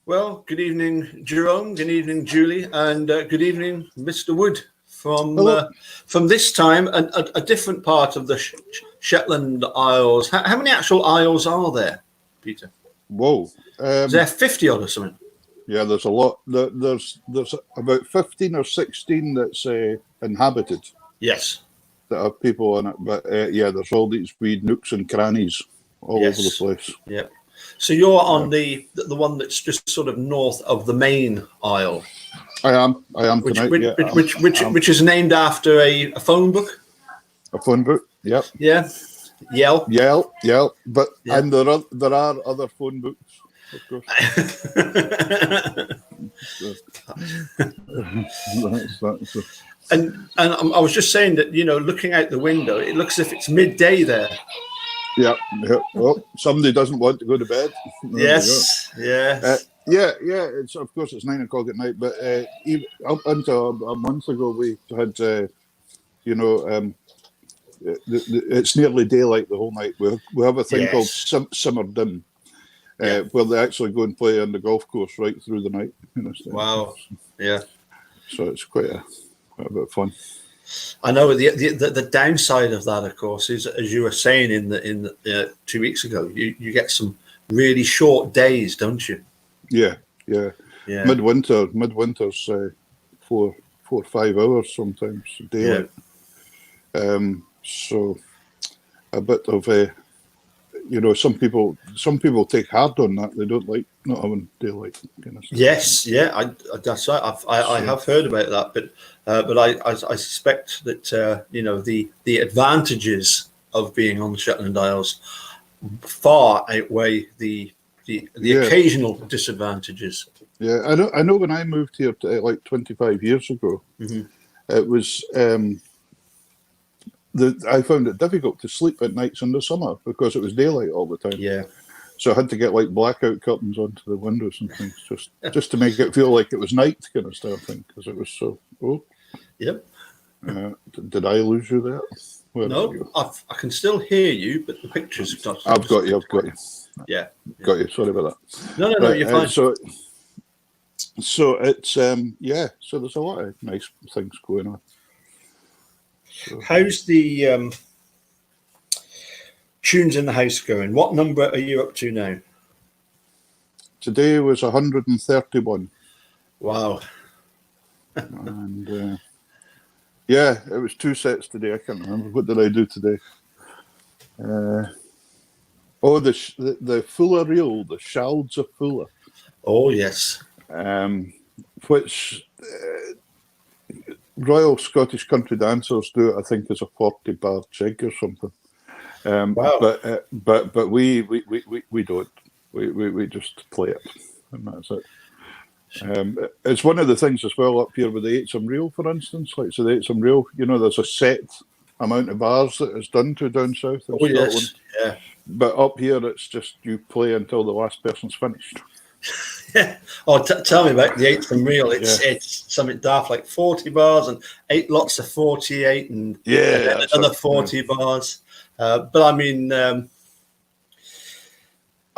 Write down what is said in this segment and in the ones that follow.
Well, good evening, Jerome. Good evening, Julie, and good evening, Mr. Wood. From this time, a different part of the Shetland Isles. How many actual isles are there, Peter? Whoa, Is there 50 odd or something? yeah, there's a lot. There's about 15 or 16 that's inhabited. Yes. That have people on it, but yeah, there's all these wee nooks and crannies all over the place. Yeah. So you're on the one that's just sort of north of the main isle. I am tonight. Which is named after a phone book. A phone book. Yep. Yeah. Yell. But yeah. And there are other phone books, of course. And I was just saying that, looking out the window, it looks as if it's midday there. Yeah. Well, somebody doesn't want to go to bed. Yes. Yeah. It's of course it's 9 o'clock at night, but even up until a month ago, we had, it's nearly daylight the whole night. We have a thing called Simmer Dim, where they actually go and play on the golf course right through the night. Wow. Yeah. So it's quite a bit of fun. I know the downside of that, of course, is, as you were saying in the 2 weeks ago, you get some really short days, don't you? Yeah. Midwinter's 4 or 5 hours sometimes daylight. Yeah. So a bit of some people take hard on that. They don't like not having daylight. Yes, yeah, that's right. I have heard about that, but I suspect that the advantages of being on the Shetland Isles far outweigh the occasional disadvantages. Yeah, I know. When I moved here like 25 years ago, it was. I found it difficult to sleep at nights in the summer because it was daylight all the time. Yeah. So I had to get like blackout curtains onto the windows and things just to make it feel like it was night kind of stuff thing because it was so. Oh. Yep. Did I lose you there? Where no, I can still hear you, but the picture's not. I've got you. Yeah. Got you. Sorry about that. No, you're fine. So it's So there's a lot of nice things going on. So. How's the tunes in the house going? What number are you up to now? Today was 131. Wow. And it was 2 sets today. I can't remember. What did I do today? The Fuller reel, the Shalds of Fuller. Oh yes. Which Royal Scottish Country Dancers do it, I think, as a 40-bar jig or something. Wow. But we don't. We just play it, and that's it. It's one of the things as well up here with the 8-some reel, for instance. Like so, the 8-some reel, there's a set amount of bars that is done to down south in Scotland. Yes. Yeah. But up here, it's just you play until the last person's finished. Yeah. Oh, tell me about the 8-some reel. It's something daft like 40 bars and 8 lots of 48 and another 40 bars. But I mean, I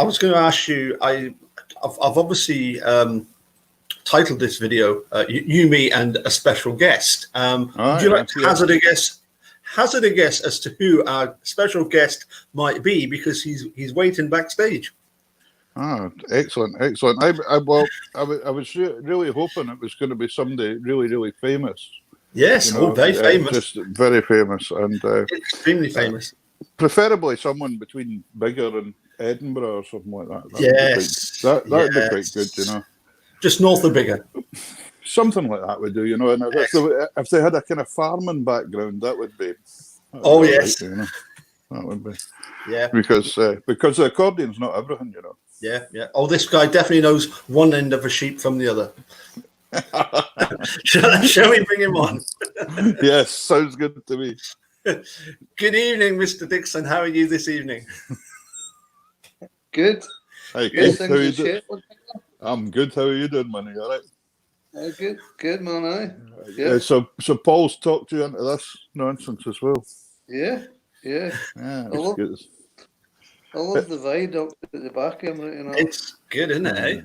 was going to ask you. I've obviously titled this video "You, Me, and a Special Guest." Would you like to hazard a guess? Hazard a guess as to who our special guest might be, because he's waiting backstage. Ah, excellent. I was really hoping it was going to be somebody really, really famous. Yes, very famous. Just very famous and extremely famous. Preferably someone between Biggar and Edinburgh or something like that. That'd be quite good, Just north of Biggar. Something like that would do, And if they had a kind of farming background, that would be. Yes. Right, that would be. Yeah. Because the accordion's not everything, Yeah. Oh, this guy definitely knows one end of a sheep from the other. Shall we bring him on? Yes, sounds good to me. Good evening, Mr. Dickson. How are you this evening? Good. Hey, Keith, how are you doing? I'm good. How are you doing, man? You all right? Good, man. So Paul's talked you into this nonsense as well. Yeah. It's good. I love the viaduct at the back of him right now. It's good, isn't it? Eh?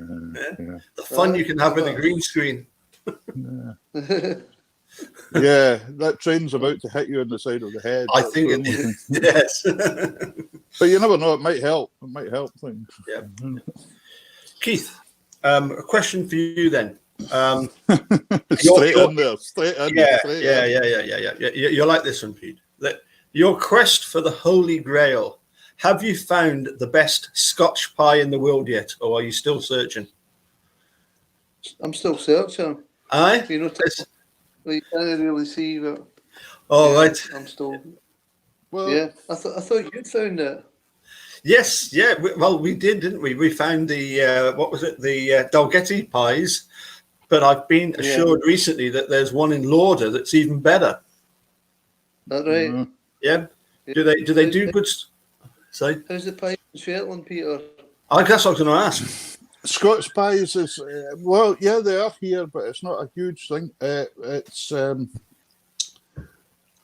Yeah. The fun you can have with a green screen. Yeah, that train's about to hit you on the side of the head. I That's think the it only thing. is. Yes. But you never know, it might help. It might help things. Yeah. Keith, a question for you then. Straight in there, straight in. Yeah, straight yeah, in. yeah. You like this one, Pete. Your quest for the Holy Grail. Have you found the best Scotch pie in the world yet, or are you still searching? I'm still searching. Aye? You know, you can't really see, but Oh, yeah, right. I'm still. Well, Yeah, I thought you'd found it. Yes, yeah. We did, didn't we? We found the, what was it? The Dalgety pies. But I've been assured recently that there's one in Lauder that's even better. That right? Yeah. Do they do good? Sorry? How's the pie in Shetland, Peter? I guess I was going to ask. Scotch pies is well, yeah, they are here, but it's not a huge thing. It's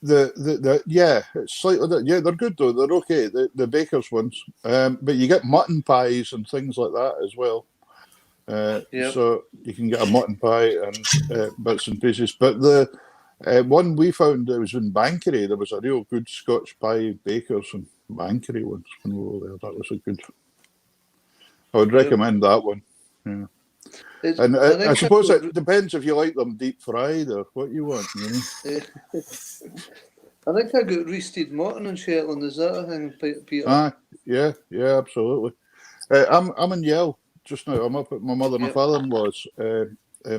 it's slightly yeah, they're good though. They're okay. The baker's ones, but you get mutton pies and things like that as well. So you can get a mutton pie and bits and pieces. But the one we found that was in Bankery, there was a real good Scotch pie bakers in Bankery once when we were there. That was a good. I would recommend that one. Yeah. And I suppose it depends if you like them deep fried or what you want. You know? I think I got roasted mutton in Shetland. Is that a thing, Peter? Yeah, absolutely. I'm in Yell just now. I'm up at my mother and my father-in-law's,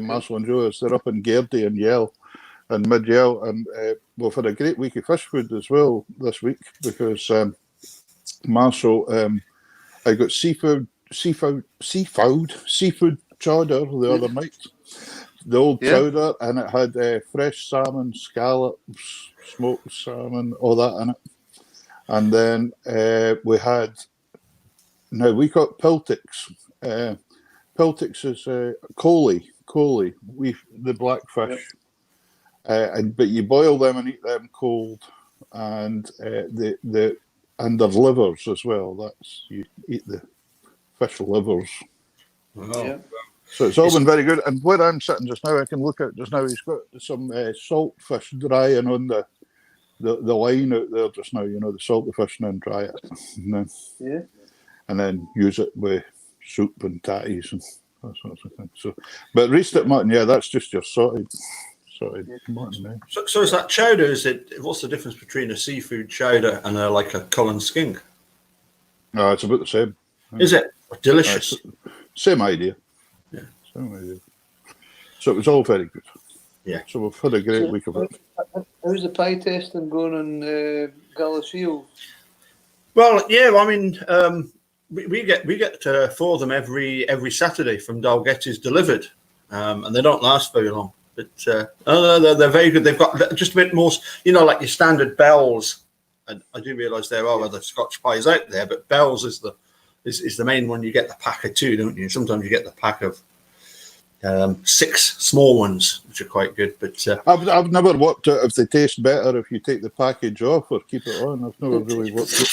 Marcel and Joe's. They're up in Gairdie and Yell and mid Yell, and we've had a great week of fish food as well this week because Marcel, I got seafood chowder the other night. The old chowder, and it had fresh salmon, scallops, smoked salmon, all that in it. And then we had. Now we got Piltix. Piltix is coley, the blackfish. But you boil them and eat them cold, and their livers as well. That's you eat the fish livers. Wow. Yeah. So it's all been very good. And where I'm sitting just now, I can look at just now. He's got some salt fish drying on the line out there just now. You know, the salt the fish and then dry it. And then use it with soup and tatties and that sort of thing. So, but roasted mutton, that's just your sorted mutton. So is that chowder? What's the difference between a seafood chowder and like a Cullen skink? No, it's about the same. Is it delicious? Same idea. Yeah, same idea. So it was all very good. Yeah. So we've had a great week of it. How's the pie testing going in Galashiel? Well, yeah. I mean. We get 4 of them every Saturday from Dalgetty's delivered, and they don't last very long. But they're very good. They've got just a bit more, like your standard Bell's. And I do realise there are other Scotch pies out there, but Bell's is the main one. You get the pack of 2, don't you? Sometimes you get the pack of 6 small ones, which are quite good. But I've never worked out if they taste better if you take the package off or keep it on. I've never really worked out.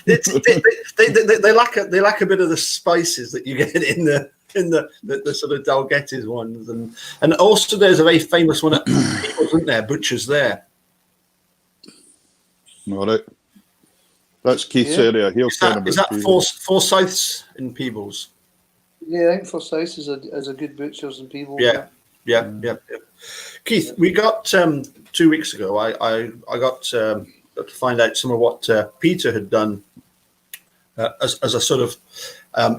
They lack a bit of the spices that you get in the sort of Dalgetty's ones, and also there's a very famous one at Peebles, isn't there? Butcher's there. All right, that's Keith's area. He'll tell about. Is that Forsyths in Peebles? Yeah, I think Forsyths is a good butcher's in Peebles. Yeah. Keith, we got 2 weeks ago. I got to find out some of what Peter had done as a sort of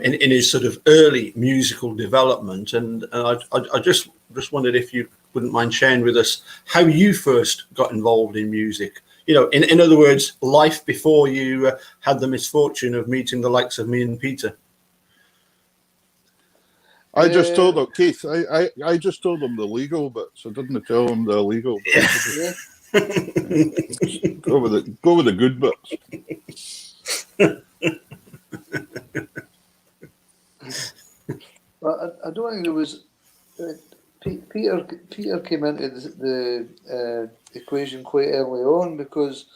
in his sort of early musical development, and I just wondered if you wouldn't mind sharing with us how you first got involved in music. In other words, life before you had the misfortune of meeting the likes of me and Peter. I just told him, Keith. I just told him the legal bits. I didn't tell him the illegal bits. Yeah. Go with the good bits. Well, I don't think there was. Peter came into the equation quite early on because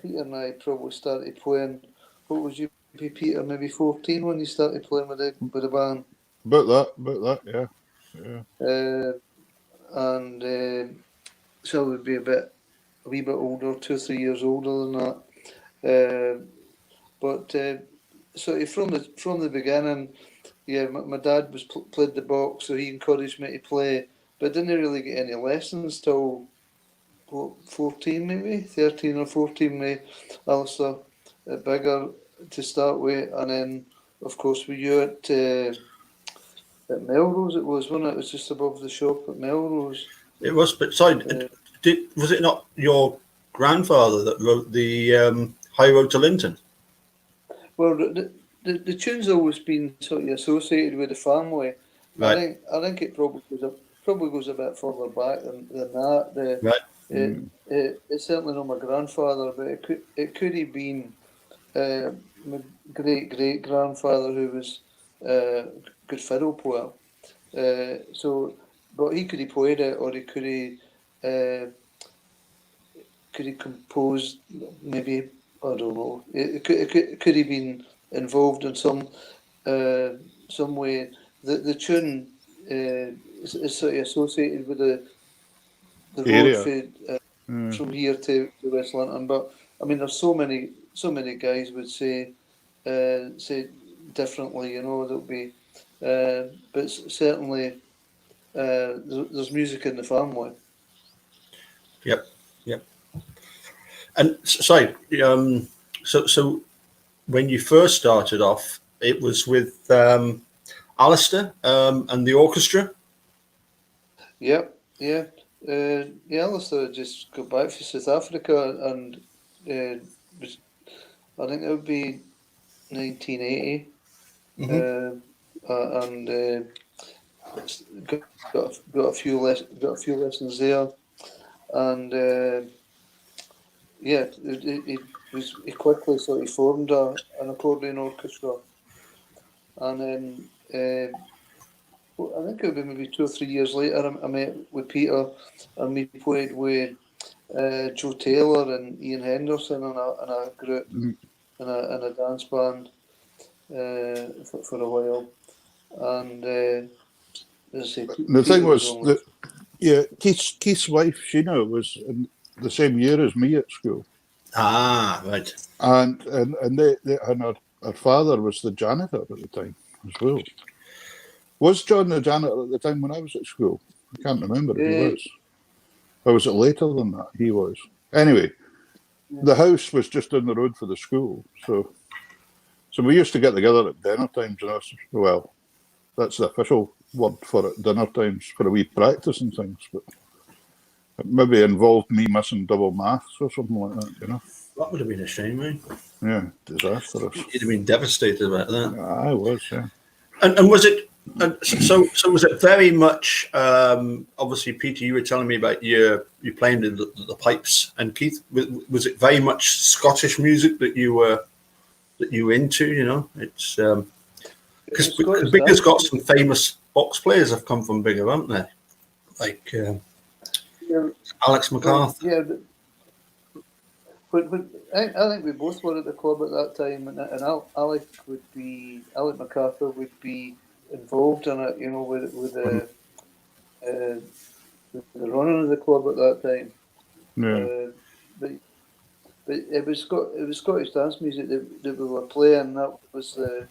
Peter and I probably started playing. What was you be, Peter? Maybe 14 when you started playing with the band. About that, yeah. And so I would be a wee bit older, 2 or 3 years older than that. But sort of from the beginning, yeah, my dad played the box, so he encouraged me to play, but didn't really get any lessons till 14 maybe, 13 or 14 with Alistair at Bigger to start with, and then of course with you at Melrose it was, wasn't it? It was just above the shop at Melrose. It was, but sorry, was it not your grandfather that wrote the High Road to Linton? Well, the tune's always been sort of associated with the family. Right. I think it probably goes a bit further back than that. Right. It's certainly not my grandfather, but it could have been my great grandfather who was a good fiddle player. But he could have played it, or he could have composed maybe. I don't know. It could have been involved in some way. The tune is sort of associated with the road Area. from here to West Linton. But I mean, there's so many guys would say differently. You know, there'll be, but certainly there's music in the family. Yep. And sorry, so when you first started off, it was with Alistair and the orchestra. Yep, yeah. Alistair just got back from South Africa, and I think it would be 1980, and got a few lessons there, and he quickly sort of formed an accordion orchestra, and then I think it would be maybe 2 or 3 years later I met with Peter, and we played with Joe Taylor and Ian Henderson in a group in a dance band for a while, and as I say, The thing was that Keith's wife Sheena was in the same year as me at school. Ah, right. And her father was the janitor at the time as well. Was John the janitor at the time when I was at school? I can't remember if he was. Or was it later than that? He was. Anyway, the house was just down the road for the school, so we used to get together at dinner times, and well, that's the official word for it, dinner times, for a wee practice and things, but it maybe involved me missing double maths or something like that, you know. That would have been a shame, eh? Yeah, disastrous. You'd have been devastated about that. I was, yeah. And was it? So was it very much? Obviously, Peter, you were telling me about you playing the pipes, and Keith, was it very much Scottish music that you were into? You know, it's because Bigger's got some famous box players have come from Bigger, haven't they? Like Alex MacArthur. Yeah, but I think we both were at the club at that time, and Alec MacArthur would be involved in it, you know, with the running of the club at that time. Yeah. But it was Scottish dance music that we were playing. That was the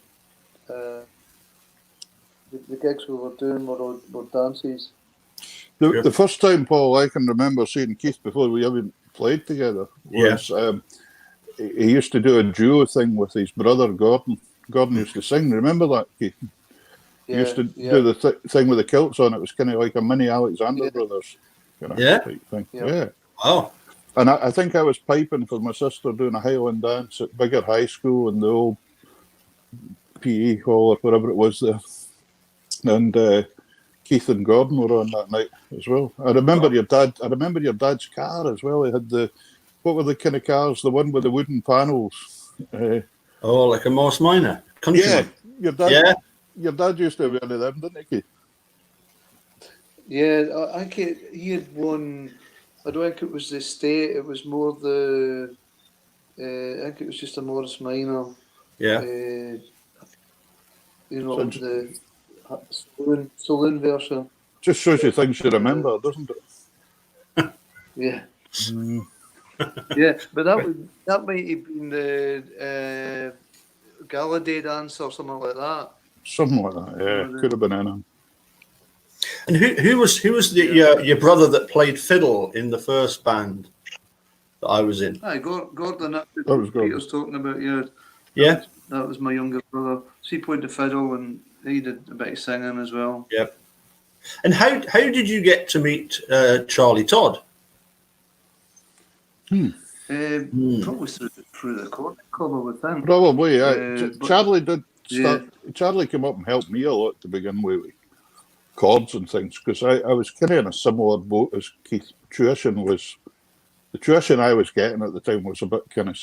gigs we were doing were dances. The first time, Paul, I can remember seeing Keith before we even played together was he used to do a duo thing with his brother Gordon. Gordon used to sing. Remember that, Keith? He used to do the thing with the kilts on. It was kind of like a mini Alexander Brothers type thing. Yeah. Oh. And I think I was piping for my sister doing a Highland dance at Bigger High School in the old PE hall or wherever it was there. And Keith and Gordon were on that night as well. I remember your dad's car as well. He had what were the kind of cars? The one with the wooden panels. Like a Morse Minor. Countryman. Yeah, your dad used to have one of them, didn't he, Keith? Yeah, I think he had one. I don't think it was the estate. It was more the I think it was just a Morris Minor. Yeah. The saloon version. Just shows you things you remember, doesn't it? Yeah. Mm. Yeah, but that might have been the Gallaudet dance or something like that. Something like that, yeah. Could have been anything. And who was your brother that played fiddle in the first band that I was in? Aye, Gordon. That was Gordon. Peter's talking about. Yeah. Yeah. That was my younger brother. So he played the fiddle and he did a bit of singing as well. Yep. And how did you get to meet Charlie Todd? Probably through the Recording Club, I would think. Probably, yeah. Charlie did start. Yeah. Charlie came up and helped me a lot to begin with chords and things, because I was kind of in a similar boat as Keith. The tuition I was getting at the time was a bit kind of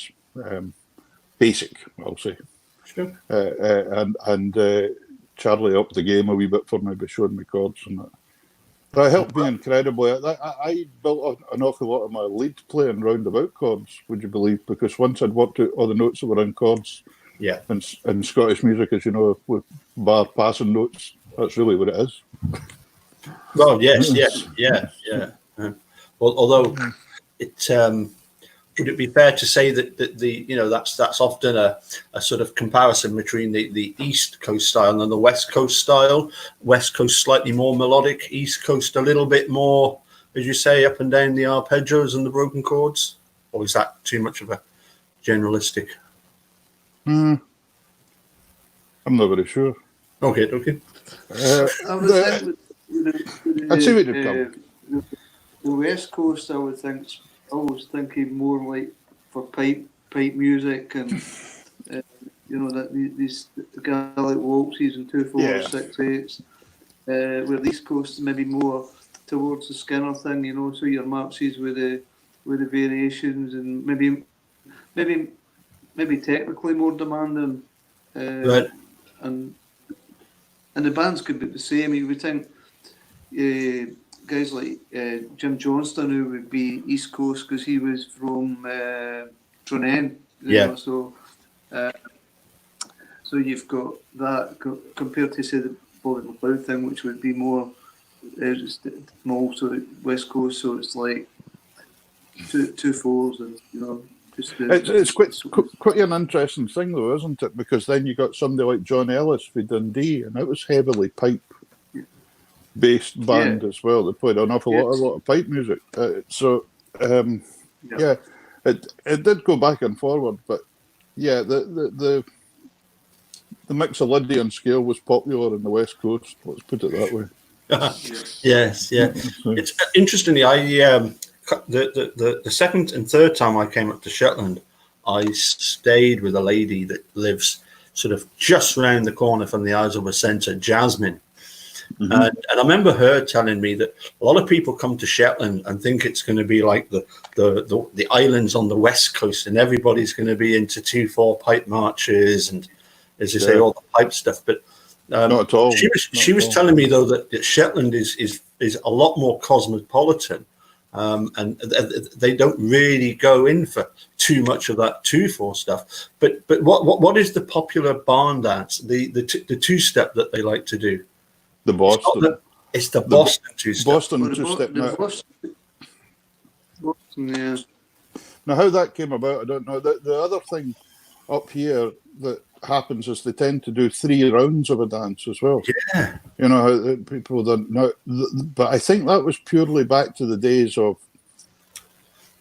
basic, I'll say. Sure. And Charlie upped the game a wee bit for me by showing me chords and that. But it helped me incredibly. I built an awful lot of my lead playing roundabout chords, would you believe? Because once I'd worked out all the notes that were in chords, yeah, in Scottish music, as you know, with bar passing notes, that's really what it is. Well, yes, yeah. Well, although it would it be fair to say that that's often a sort of comparison between the East Coast style and the West Coast style. West Coast slightly more melodic, East Coast a little bit more, as you say, up and down the arpeggios and the broken chords. Or is that too much of a generalistic? I'm not very sure. Okay. I'd say we'd have the West Coast, I would think, always thinking more like for pipe music and that these Gaelic waltzes and 2/4, 6/8. Where the East Coast is maybe more towards the Skinner thing, so your marches with the variations and maybe technically more demanding. Right. And the bands could be the same. You would think guys like Jim Johnston, who would be East Coast because he was from Tronene. So you've got that compared to, say, the Bobby McLeod thing, which would be more also West Coast. So it's like 2/4 and it's quite an interesting thing, though, isn't it? Because then you got somebody like John Ellis for Dundee, and it was heavily pipe-based band as well. They played an awful lot of pipe music. It did go back and forward, but the Mixolydian scale was popular in the West Coast. Let's put it that way. Yes. It's interestingly, the second and third time I came up to Shetland, I stayed with a lady that lives sort of just round the corner from the Isleworth Centre, Jasmine. Mm-hmm. And I remember her telling me that a lot of people come to Shetland and think it's going to be like the islands on the West Coast, and everybody's going to be into 2/4 pipe marches and, as you say, all the pipe stuff. But not at all. She was telling me though that Shetland is a lot more cosmopolitan. And they don't really go in for too much of that 2/4 stuff. But what is the popular barn dance? The 2-step that they like to do. The Boston. It's the Boston 2-step. Boston 2-step. Boston, yeah. Now, how that came about, I don't know. The other thing up here that happens is they tend to do 3 rounds of a dance as well. Yeah. People don't know. But I think that was purely back to the days of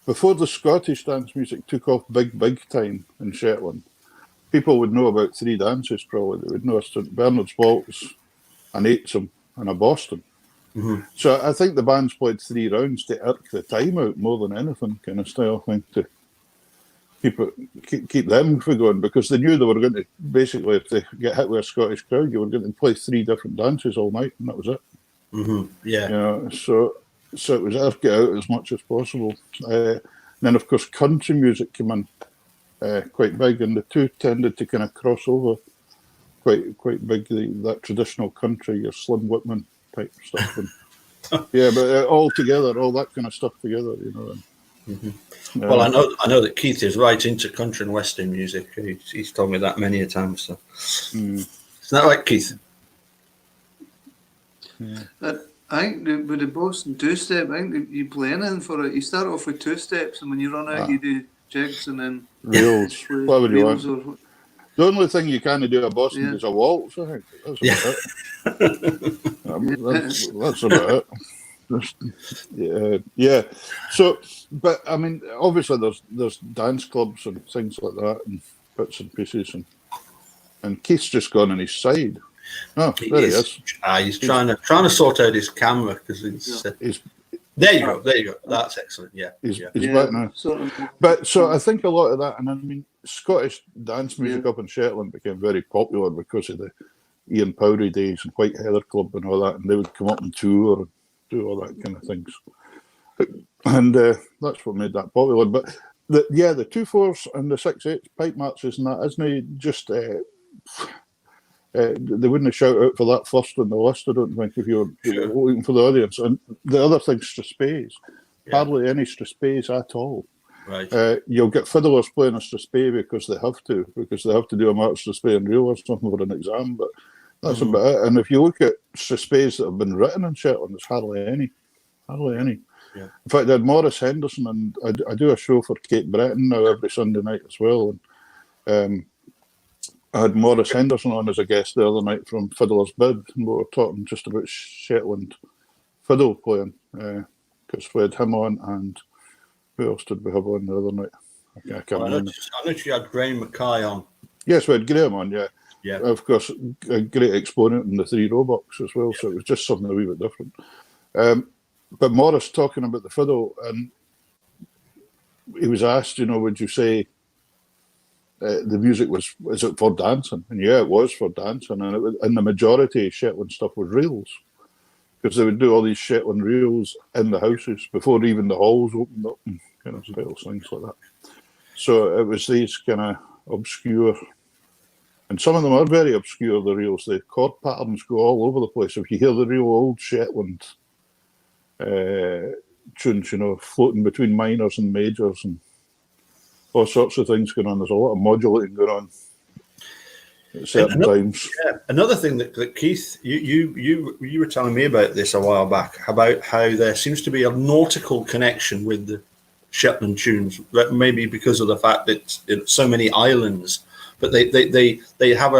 before the Scottish dance music took off big time in Shetland. People would know about 3 dances probably. They would know a St Bernard's Waltz, an Eightsome, and a Boston. Mm-hmm. So I think the bands played 3 rounds to irk the time out more than anything, kind of style thing, to keep them from going, because they knew they were going to, basically, if they get hit with a Scottish crowd, you were going to play 3 different dances all night, and that was it. Mm-hmm. Yeah. So it was irk it out as much as possible. And then, of course, country music came in quite big, and the two tended to kind of cross over quite big. That traditional country, your Slim Whitman type stuff, and but all together, all that kind of stuff together, Well, I know that Keith is right into country and western music. He's told me that many a time. So, Isn't that right, Keith? I think with the Boston two-step, I think that you play anything for it. You start off with two steps, and when you run out, you do jigs and then reels, just play whatever you reels want. or The only thing you can't do at Boston Yeah. is a waltz, I think. That's about it. That's about it. Yeah. So, but I mean, obviously there's dance clubs and things like that and bits and pieces, and Keith's just gone on his side. Oh, there he is. He's trying to sort out his camera because He's there you go. That's excellent. Yeah, he's back now. But so I think a lot of that, and I mean, Scottish dance music up in Shetland became very popular because of the Ian Powdery days and White Heather Club and all that, and they would come up and tour and do all that kind of things. And that's what made that popular. But the 2/4s and the 6/8 pipe marches and that, isn't it just they wouldn't shout out for that first on the list, I don't think, if you're looking for the audience. And the other thing's Strathspeys. Hardly any Strathspeys at all. Right. You'll get fiddlers playing a Strathspey because they have to do a march Strathspey and reel or something for an exam, but that's about it. And if you look at Strathspeys that have been written in Shetland, there's hardly any. Yeah. In fact, I had Maurice Henderson, and I do a show for Kate Breton now every Sunday night as well. And I had Maurice Henderson on as a guest the other night from Fiddler's Bid, and we were talking just about Shetland fiddle playing, because we had him on, and who else did we have on the other night? I can't remember. I noticed you had Graham Mackay on. Yes, we had Graham on, yeah. Yeah. Of course, a great exponent in the 3-row box as well, so it was just something a wee bit different. But Maurice talking about the fiddle, and he was asked, would you say the music is it for dancing? And yeah, it was for dancing, and the majority of Shetland stuff was reels, because they would do all these Shetland reels in the houses before even the halls opened up and kind of things like that. So it was these kind of obscure, and some of them are very obscure, the reels. The chord patterns go all over the place. If you hear the real old Shetland tunes, floating between minors and majors and all sorts of things going on. There's a lot of modulating going on at certain times. Yeah. Another thing that Keith, you were telling me about this a while back, about how there seems to be a nautical connection with the Shetland tunes, maybe because of the fact that it's so many islands, but they have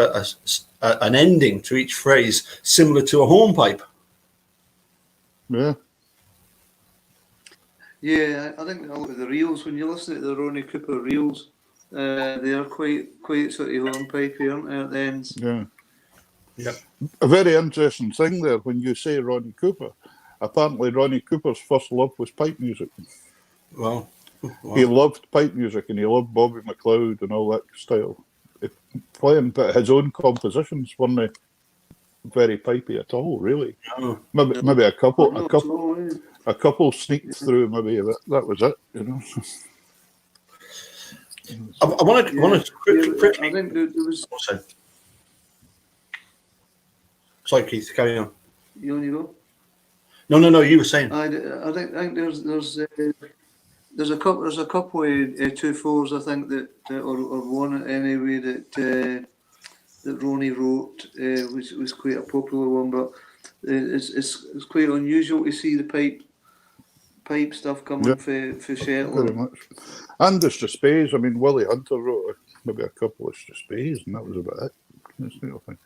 an ending to each phrase similar to a hornpipe. Yeah. Yeah, I think the reels, when you listen to the Ronnie Cooper reels, they are quite sort of hornpipey, aren't they, at the ends? Yeah. Yep. A very interesting thing there when you say Ronnie Cooper. Apparently, Ronnie Cooper's first love was pipe music. Wow. He loved pipe music, and he loved Bobby McLeod and all that style. Playing, but his own compositions weren't very pipey at all, really. Oh. Maybe a couple sneaked through, maybe that was it, I wanted to quickly. I think there was. Sorry, Keith, carry on. You want to go? No, you were saying. I think there's a couple of 2/4s, I think, that or one anyway that Ronnie wrote, which was quite a popular one, but it's quite unusual to see the pipe stuff coming for Shetland. Very much. And the Strathspeys, I mean, Willie Hunter wrote maybe a couple of Strathspeys, and that was about it. That's the other thing.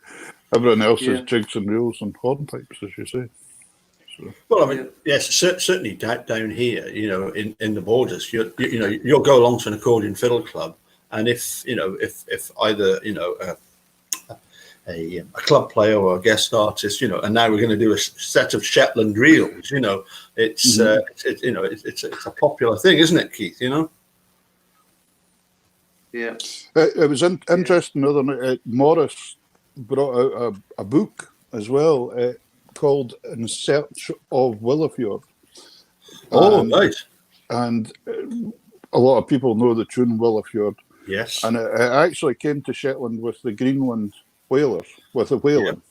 Everyone else is jigs and reels and hornpipes, as you say. So. Well, I mean, yes, certainly down here, in the borders, you'll go along to an accordion fiddle club, and if either a club player or a guest artist, and now we're going to do a set of Shetland reels, it's a popular thing, isn't it, Keith? Yeah. It was interesting the other night. Maurice brought out a book as well called In Search of Willowfjord. Oh, nice. And a lot of people know the tune Willowfjord. Yes. And it actually came to Shetland with the Greenland whalers, with the whaling.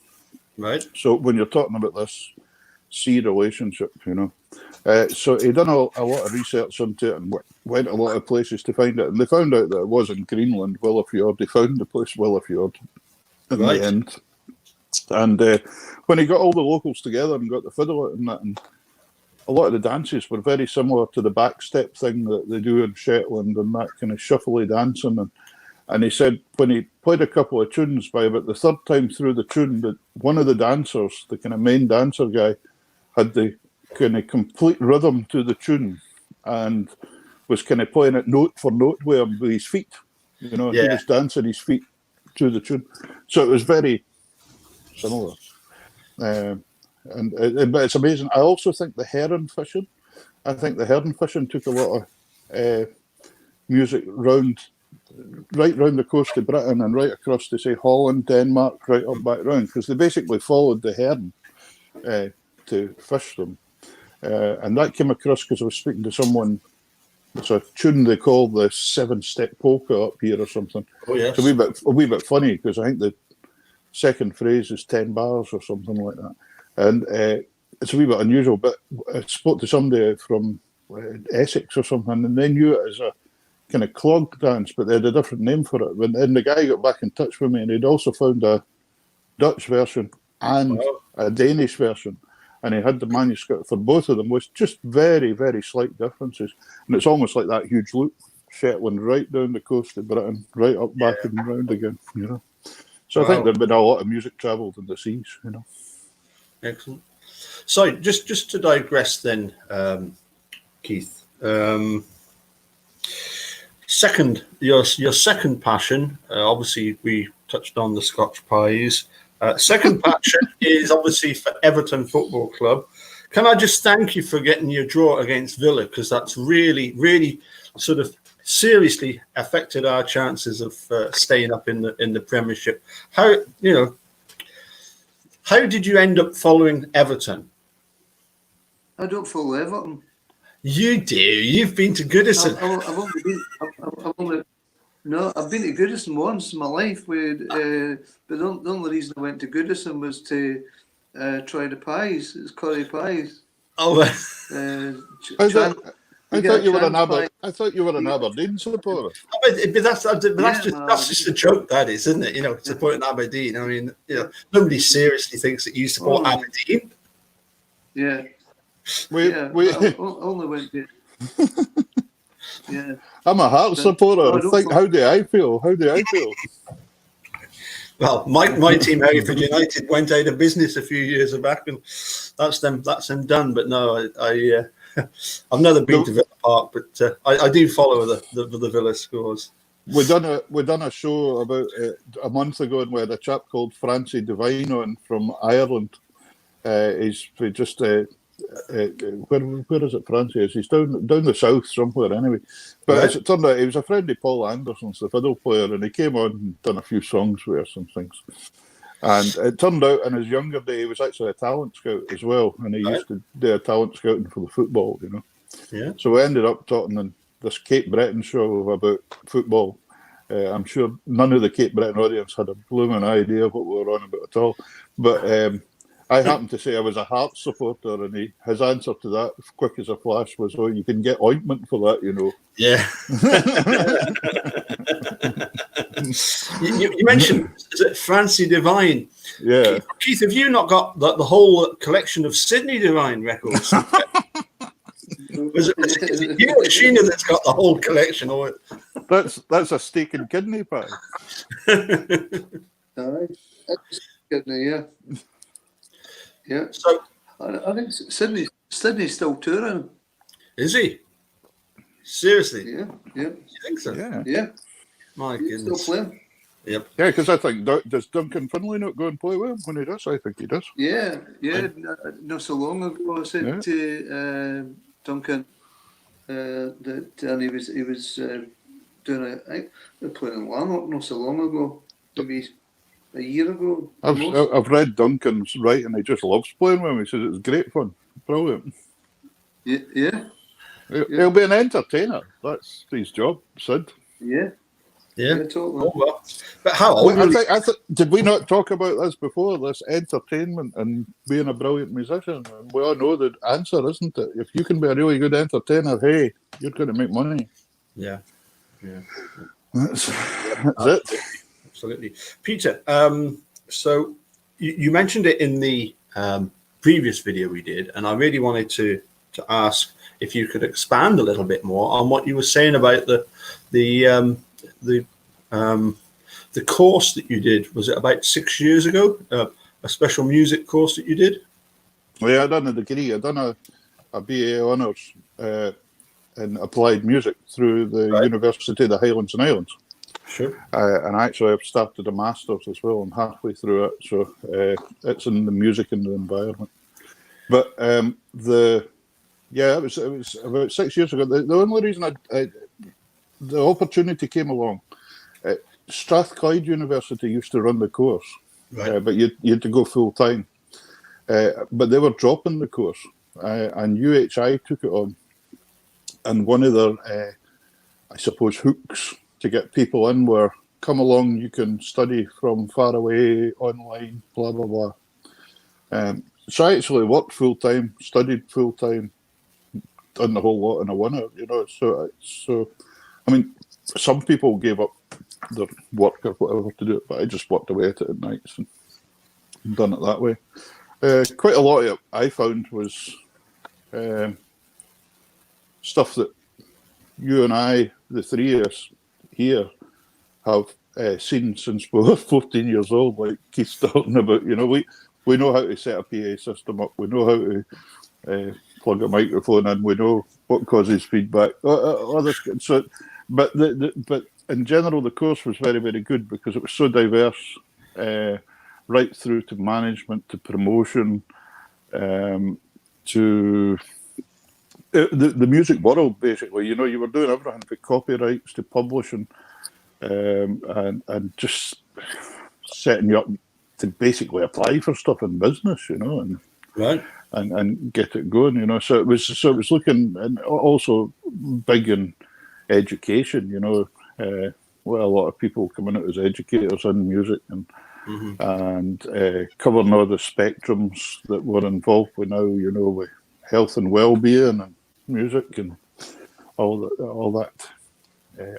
Yeah. Right. So when you're talking about this C relationship, you know. So he done a lot of research into it and went a lot of places to find it. And they found out that it was in Greenland, Willowfjord. They found the place Willowfjord in Right. the end. And when he got all the locals together and got the fiddle out and that, and a lot of the dances were very similar to the backstep thing that they do in Shetland and that kind of shuffly dancing. And he said when he played a couple of tunes, by about the third time through the tune, that one of the dancers, the kind of main dancer guy, had the kind of complete rhythm to the tune and was kind of playing it note for note with his feet. You know, he was dancing his feet to the tune. So it was very similar. But it's amazing. I also think the heron fishing took a lot of music right round the coast of Britain and right across to, say, Holland, Denmark, right up back round, because they basically followed the heron to fish them. And that came across because I was speaking to someone. It's a tune they call the 7-step polka up here or something. Oh, yes. It's a wee bit funny because I think the second phrase is 10 bars or something like that. And it's a wee bit unusual, but I spoke to somebody from Essex or something, and they knew it as a kind of clog dance, but they had a different name for it. And the guy got back in touch with me, and he'd also found a Dutch version and a Danish version. And he had the manuscript for both of them with just very, very slight differences. And it's almost like that huge loop, Shetland right down the coast of Britain, right up back and round again, you know. So I think there'd been a lot of music travelled in the seas, you know. Excellent. So just to digress then, Keith. Your second passion, obviously we touched on the Scotch pies. Second passion is obviously for Everton Football Club. Can I just thank you for getting your draw against Villa, because that's really, really sort of seriously affected our chances of staying up in the Premiership. How did you end up following Everton? I don't follow Everton. You do. You've been to Goodison. I've been to Goodison once in my life. But the only reason I went to Goodison was to try the pies. It's curry pies. Oh, I thought you were an Aberdeen supporter. But that's just a joke, that is, isn't it? You know, supporting Aberdeen. I mean, you know, nobody seriously thinks that you support Aberdeen. Yeah. I only went there. Yeah. I'm a Hearts supporter. How do I feel? Well, my team, Hereford United, went out of business a few years back, and that's them done. But no, I've never been to Villa Park, but I do follow the Villa scores. We done a show about a month ago, and we had a chap called Francie Devine on from Ireland. He's just where is it? Francie is. He's down the south somewhere anyway. But as it turned out, he was a friend of Paul Anderson's, the fiddle player, and he came on and done a few songs with us and things. And it turned out in his younger day, he was actually a talent scout as well, and he used to do a talent scouting for the football, you know. Yeah. So we ended up talking on this Cape Breton show about football. I'm sure none of the Cape Breton audience had a blooming idea of what we were on about at all. But I happened to say I was a Hearts supporter, and his answer to that, quick as a flash, was, "Oh, you can get ointment for that, you know." Yeah. you mentioned, is it Francie Devine? Yeah. Keith, have you not got the whole collection of Sydney Devine records? Is it you or Sheena that's got the whole collection? Or that's a steak and kidney pie. All right. Kidney, yeah. Yeah. So I think Sydney's still touring. Is he? Seriously? Yeah. You think so? Yeah. My He's goodness. still playing. Yep. Yeah, because I think, does Duncan Finlay not go and play with him when he does? I think he does. Yeah. Not so long ago, I said to Duncan that he was doing they're playing in Lanark not so long ago, maybe a year ago. I've read Duncan's writing. He just loves playing with him. He says it's great fun, brilliant. Yeah. He'll be an entertainer. That's his job, Sid. Yeah. Yeah. Totally. Oh, well. But how Well, old? I think, did we not talk about this before? This entertainment and being a brilliant musician. And we all know the answer, isn't it? If you can be a really good entertainer, hey, you're going to make money. Yeah. Yeah. That's Absolutely. it. Absolutely. Peter, so you mentioned it in the previous video we did, and I really wanted to ask if you could expand a little bit more on what you were saying about the the the course that you did. Was it about 6 years ago? A special music course that you did? Well, yeah, I done a degree. I done a BA honours in applied music through the Right. University of the Highlands and Islands. Sure. And actually, I've started a master's as well. I'm halfway through it, so it's in the music and the environment. But it was about 6 years ago. The only reason the opportunity came along, Strathclyde University used to run the course, Right. but you had to go full time. But they were dropping the course, and UHI took it on. And one of their, I suppose, hooks to get people in were, come along, you can study from far away, online, blah, blah, blah. So I actually worked full time, studied full time, done the whole lot in a winter, So, I mean, some people gave up their work or whatever to do it, but I just worked away at it at nights and done it that way. Quite a lot of it I found was stuff that you and I, the three of us here, have seen since we were 14 years old, like Keith's talking about. We know how to set a PA system up. We know how to plug a microphone in. We know what causes feedback. So, but in general, the course was very, very good because it was so diverse, right through to management, to promotion, to the music world, basically. You were doing everything from copyrights to publishing, and just setting you up to basically apply for stuff in business, and Right. and get it going, So it was looking, and also big in education, where a lot of people coming out as educators in music and covering all the spectrums that were involved with now, with health and well-being and music and all that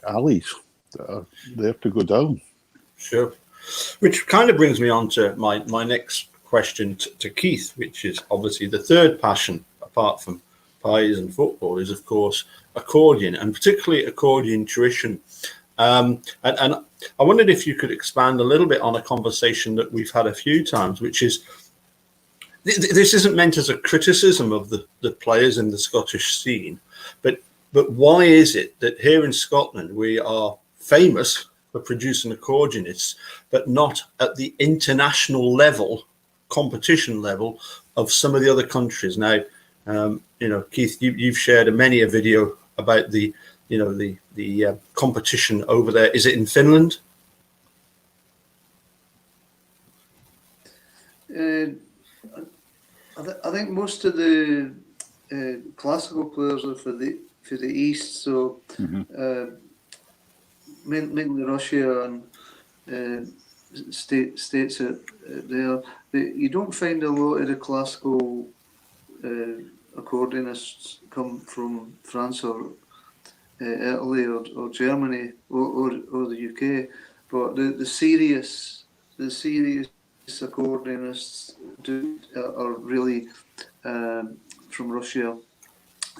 alleys that are there to go down. Sure. Which kind of brings me on to my next question to Keith, which is obviously the third passion, apart from pies and football, is of course accordion, and particularly accordion tuition. And I wondered if you could expand a little bit on a conversation that we've had a few times, which is, this isn't meant as a criticism of the players in the Scottish scene, but why is it that here in Scotland we are famous for producing accordionists, but not at the international level, competition level of some of the other countries? Now, Keith, you've shared many a video about the competition over there. Is it in Finland? I think most of the classical players are for the East, so mainly Russia and states there. You don't find a lot of the classical accordionists come from France or Italy or Germany or the UK, but the serious accordionists are really from Russia.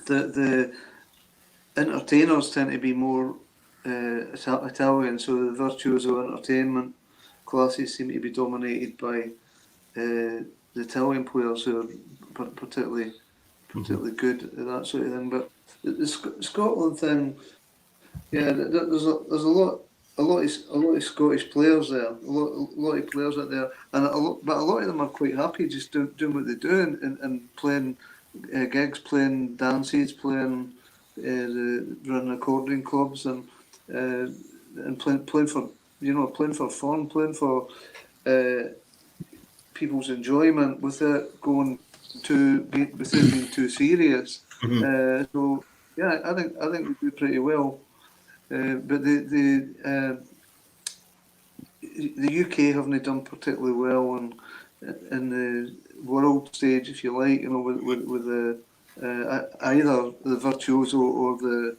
The entertainers tend to be more Italian, so the virtuoso entertainment classes seem to be dominated by the Italian players who are particularly good at that sort of thing. But the Scotland thing, yeah, there's a lot of Scottish players there, a lot of players out there, and but a lot of them are quite happy just doing what they do and playing gigs, playing dances, playing running accordion clubs and playing for playing for fun, playing for people's enjoyment without being too serious. So yeah, I think we do pretty well. but the UK haven't done particularly well in the world stage, if you like, with the either the virtuoso or the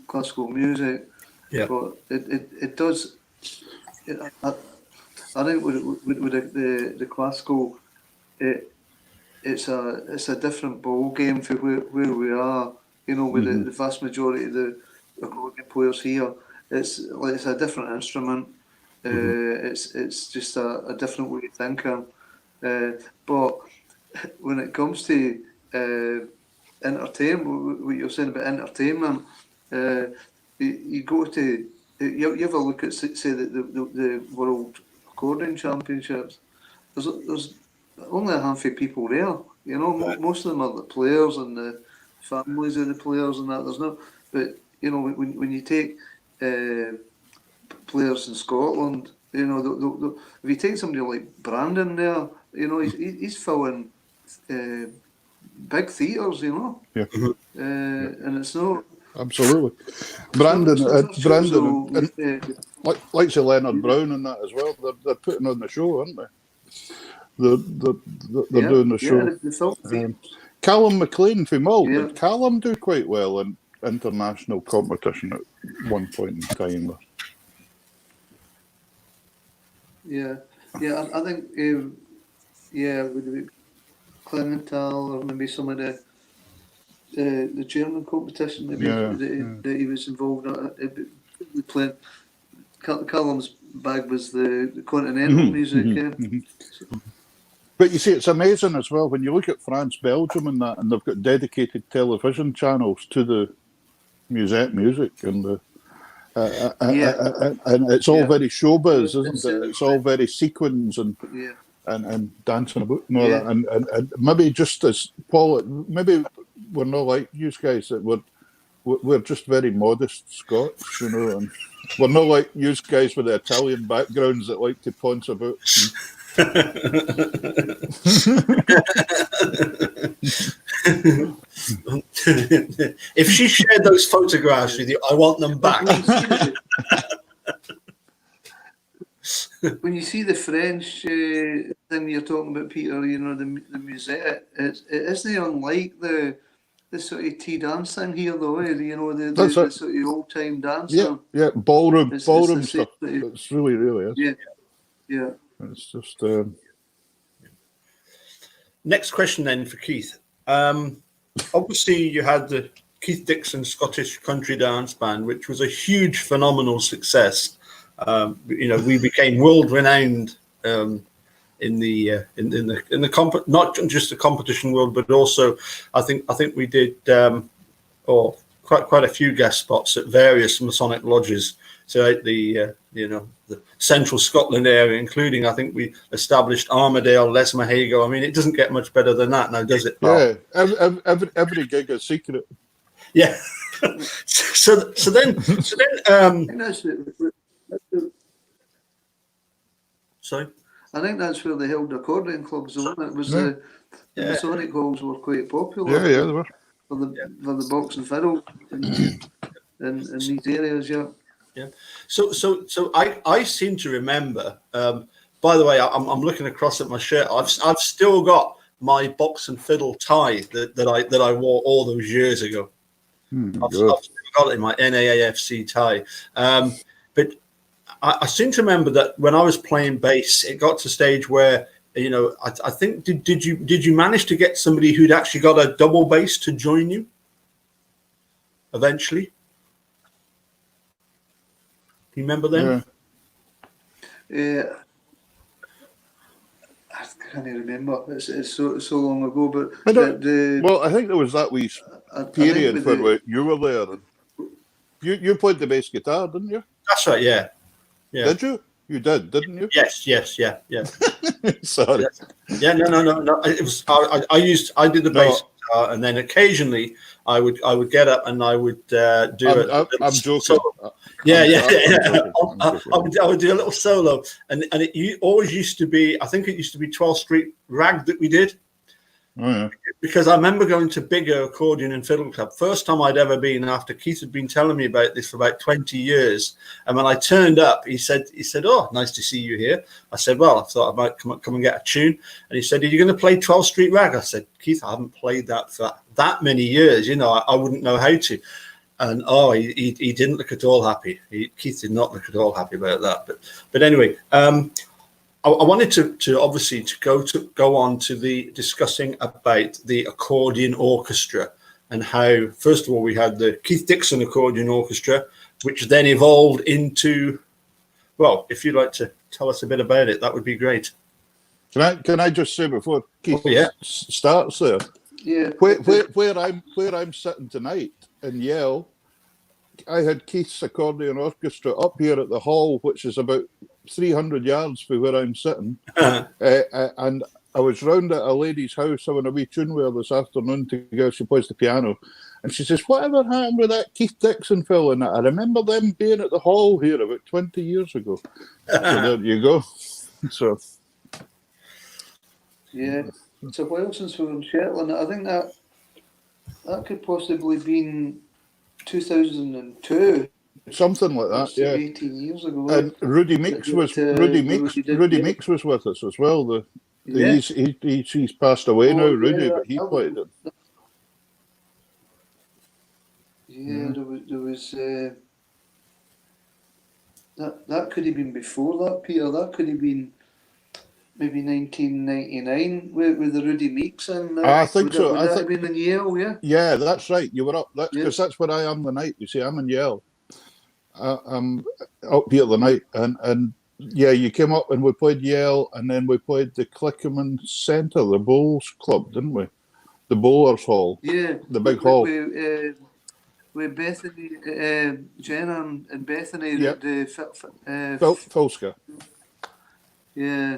classical music. Yeah. But it does. I think with the classical, it's a different ball game for where we are. With the vast majority of the accordion players here, it's a different instrument. It's just a different way of thinking. But when it comes to entertainment, what you're saying about entertainment, you go to you have a look at, say, the World Accordion Championships. There's only a handful of people there. Most of them are the players and the families of the players and that. There's no, but when you take players in Scotland, if you take somebody like Brandon there, he's filling big theatres, Yeah. and it's not. Absolutely. Brandon, like say Leonard Brown and that as well. They're putting on the show, aren't they? They're doing the show. Callum McLean from Mull. Yeah. Did Callum do quite well in international competition at one point in time? Yeah, I think with Clementhal or maybe some of the German competition that he was involved in. Playing Callum's bag was the continental music. But you see, it's amazing as well when you look at France, Belgium, and that, and they've got dedicated television channels to the musette music and the. And it's all very showbiz, isn't it? It's all very sequins and dancing about and all that. And maybe just as Paul, maybe we're not like you guys, that we're just very modest Scots, and we're not like you guys with the Italian backgrounds that like to ponce about. If she shared those photographs with you, I want them back. When you see the French thing you're talking about, Peter, the musette, it isn't unlike the sort of tea dance thing here, though. The sort of old time dance. Yeah, ballroom stuff. It's really is. Yeah. It's just. Next question then for Keith. Obviously, you had the Keith Dickson Scottish Country Dance Band, which was a huge, phenomenal success. We became world renowned in the not just the competition world, but also I think we did quite a few guest spots at various Masonic lodges throughout the central Scotland area, including I think we established Armadale, Lesmahago. I mean, it doesn't get much better than that now, does it? Yeah, every gig is secret. Yeah. so then. Sorry. I think that's where they held accordion clubs, though. It was the Masonic halls were quite popular. Yeah, they were for the box and fiddle in these areas. Yeah. So I seem to remember. By the way, I'm looking across at my shirt. I've still got my box and fiddle tie that I wore all those years ago. I've still got it in my NAAFC tie. But I seem to remember that when I was playing bass, it got to a stage where I think did you manage to get somebody who'd actually got a double bass to join you eventually? Do you remember them? Yeah. I can't remember. It's so long ago. But I think there was that wee period where you were there. You played the bass guitar, didn't you? That's right. Yeah. Did you? You did, didn't you? Yes. Yeah. Sorry. Yeah. No. It was. I did the bass guitar, and then occasionally I would get up and I would do it. I'm joking. Solo. Yeah. I would do a little solo, and it always used to be. I think it used to be 12th Street Rag that we did. Oh, yeah. Because I remember going to Bigger Accordion and Fiddle Club. First time I'd ever been after Keith had been telling me about this for about 20 years. And when I turned up, he said, "Oh, nice to see you here." I said, "Well, I thought I might come and get a tune." And he said, "Are you going to play 12th Street Rag?" I said, "Keith, I haven't played that for that many years. You know, I wouldn't know how to." And he didn't look at all happy. Keith did not look at all happy about that. But anyway, I wanted to obviously go on to the discussing about the accordion orchestra and how, first of all, we had the Keith Dickson Accordion Orchestra, which then evolved into, well, if you'd like to tell us a bit about it, that would be great. Can I just say before Keith starts there, where I'm sitting tonight in Yale, I had Keith's Accordion Orchestra up here at the hall, which is about 300 yards from where I'm sitting. And I was round at a lady's house having a wee tune with her this afternoon to go. She plays the piano. And she says, "Whatever happened with that Keith Dickson fellow?" And I remember them being at the hall here about 20 years ago. So there you go. So, yeah, it's a while since we were in Shetland. I think that could possibly been 2002. Something like that, yeah. 18 years ago. And Rudy Meeks was with us as well. He's passed away now, Rudy, but he played it. Yeah, there was that could have been before that, Peter. That could have been maybe 1999 with the Rudy Meeks in. I think so. Would that have been in Yale, yeah? Yeah, that's right. You were up, because that's where I am the night. You see, I'm in Yale. I'm up here the night, and yeah, you came up and we played Yale, and then we played the Clickerman Centre, the Bowls Club, didn't we? The Bowlers Hall. Yeah, the big hall. With Bethany, Jenna and Bethany, Filska. Yeah,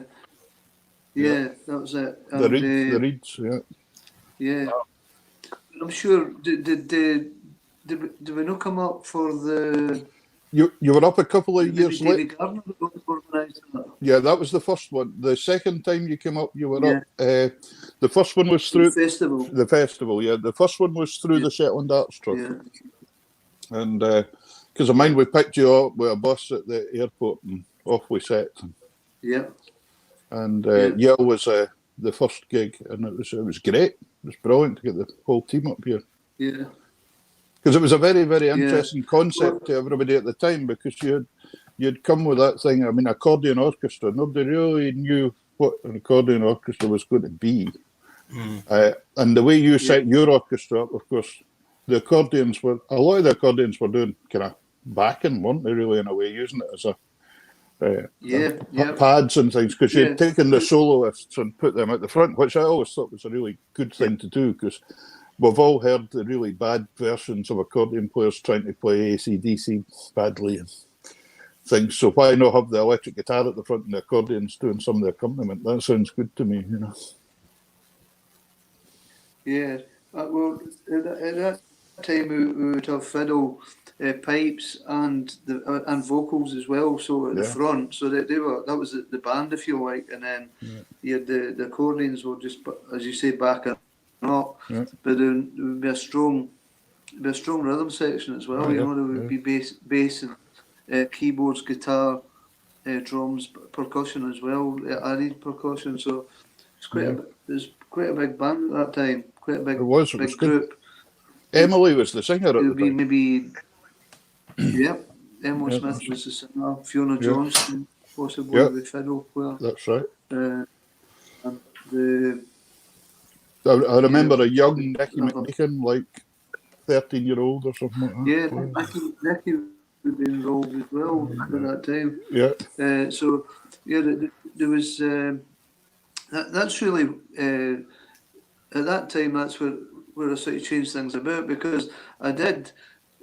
that was it. The Reeds, yeah. Yeah, I'm sure. Did we not come up for the? You were up a couple of years later. Yeah, that was the first one. The second time you came up, you were up. The first one was through the festival. Yeah, the first one was through the Shetland Arts Trust. Yeah. And because of mine, we picked you up with a bus at the airport, and off we set. Yeah. And Yale was the first gig, and it was great. It was brilliant to get the whole team up here. Yeah. Because it was a very, very interesting concept to everybody at the time, because you'd come with that thing. I mean, accordion orchestra. Nobody really knew what an accordion orchestra was going to be. And the way you set your orchestra up, of course, a lot of the accordions were doing kind of backing, weren't they, really, in a way, using it as pads and things, because you'd taken the soloists and put them at the front, which I always thought was a really good thing to do, because we've all heard the really bad versions of accordion players trying to play AC/DC badly and things. So why not have the electric guitar at the front and the accordions doing some of the accompaniment? That sounds good to me, you know. Yeah, well, at that time we would have fiddle, pipes, and vocals as well. So at the front, so that that was the band, if you like, and then you had the accordions were just, as you say, back and up, but there would be a strong rhythm section as well. You know, there would be bass and keyboards, guitar, drums, percussion as well. Added percussion, so it's quite a big band at that time. Quite a big big group. Emily was the singer at the time. Maybe Emily Smith was the singer. Fiona Johnston possibly the fiddle player. That's right. And I remember a young Nicky McNicken, like 13-year-old or something like that. Yeah, Nicky would be involved as well at that time. Yeah. There was. That's really at that time. That's where I sort of changed things about, because I did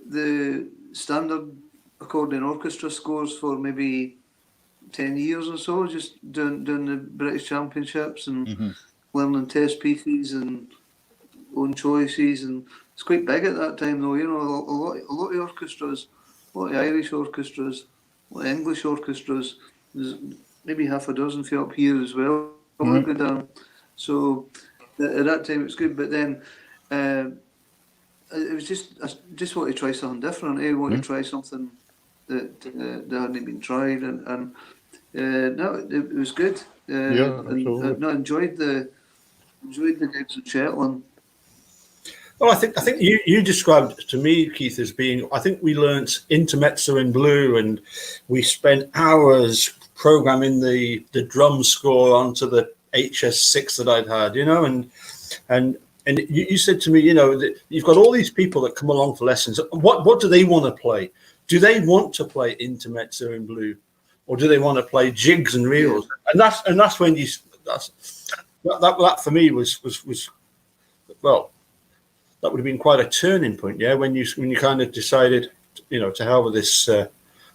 the standard accordion orchestra scores for maybe 10 years or so, just doing the British Championships and learning test pieces and own choices, and it's quite big at that time though. You know, a lot of orchestras, a lot of Irish orchestras, a lot of English orchestras. There's maybe half a dozen for up here as well. So at that time it was good, but then it was I just want to try something different. I want to try something that hadn't been tried, and no, it was good. Yeah, and absolutely. no, enjoyed the gigs in Shetland. Well, I think you described to me, Keith, as being. I think we learnt intermezzo in blue, and we spent hours programming the drum score onto the HS6 that I'd had, and you said to me, that you've got all these people that come along for lessons. What do they want to play? Do they want to play intermezzo in blue, or do they want to play jigs and reels? Yeah. And that's when that for me was well. That would have been quite a turning point, yeah. When you kind of decided, to hell with this,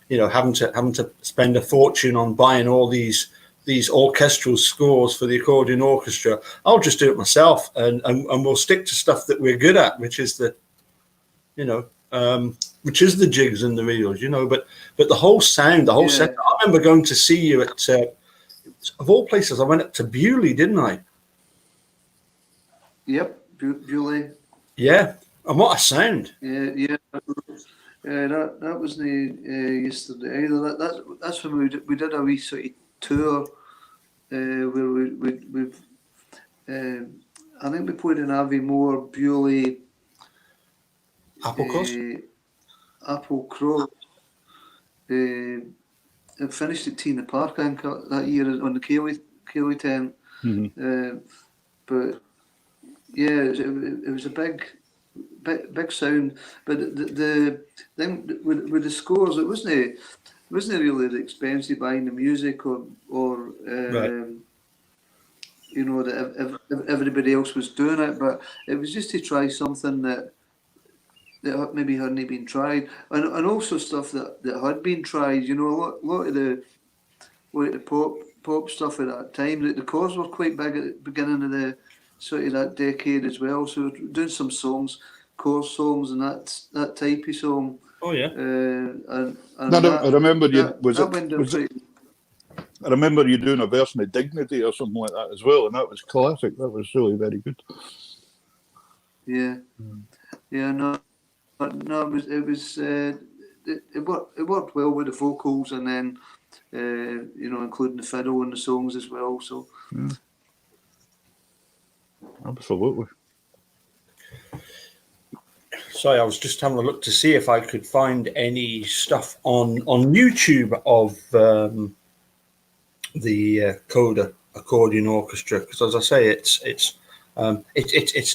having to spend a fortune on buying all these orchestral scores for the accordion orchestra. I'll just do it myself, and we'll stick to stuff that we're good at, which is the jigs and the reels, But the whole sound, the whole set. I remember going to see you at, of all places, I went up to Bewley, didn't I? Yep, Bewley. Yeah, and what a sound! Yeah. That was yesterday either. That's when we did a wee sort of tour where we've I think we played in Aviemore, Bewley, Applecross, and finished at Tina Park, I think, that year on the Cayley tent. Mm-hmm. But yeah, it was a big sound. But the thing with the scores, it wasn't really the expensive buying the music or right. That everybody else was doing it, but it was just to try something that maybe hadn't been tried, and also stuff that had been tried. A lot of the pop stuff at that time. The Corrs were quite big at the beginning of the sort of that decade as well. So doing some songs, Corrs songs, and that type of song. Oh yeah. I remember you I remember you doing a version of Dignity or something like that as well, and that was classic. That was really very good. Yeah, no, it worked well with the vocals, and then including the fiddle in the songs as well. So absolutely. Sorry, I was just having a look to see if I could find any stuff on YouTube of the Coda Accordion Orchestra, because as I say, it's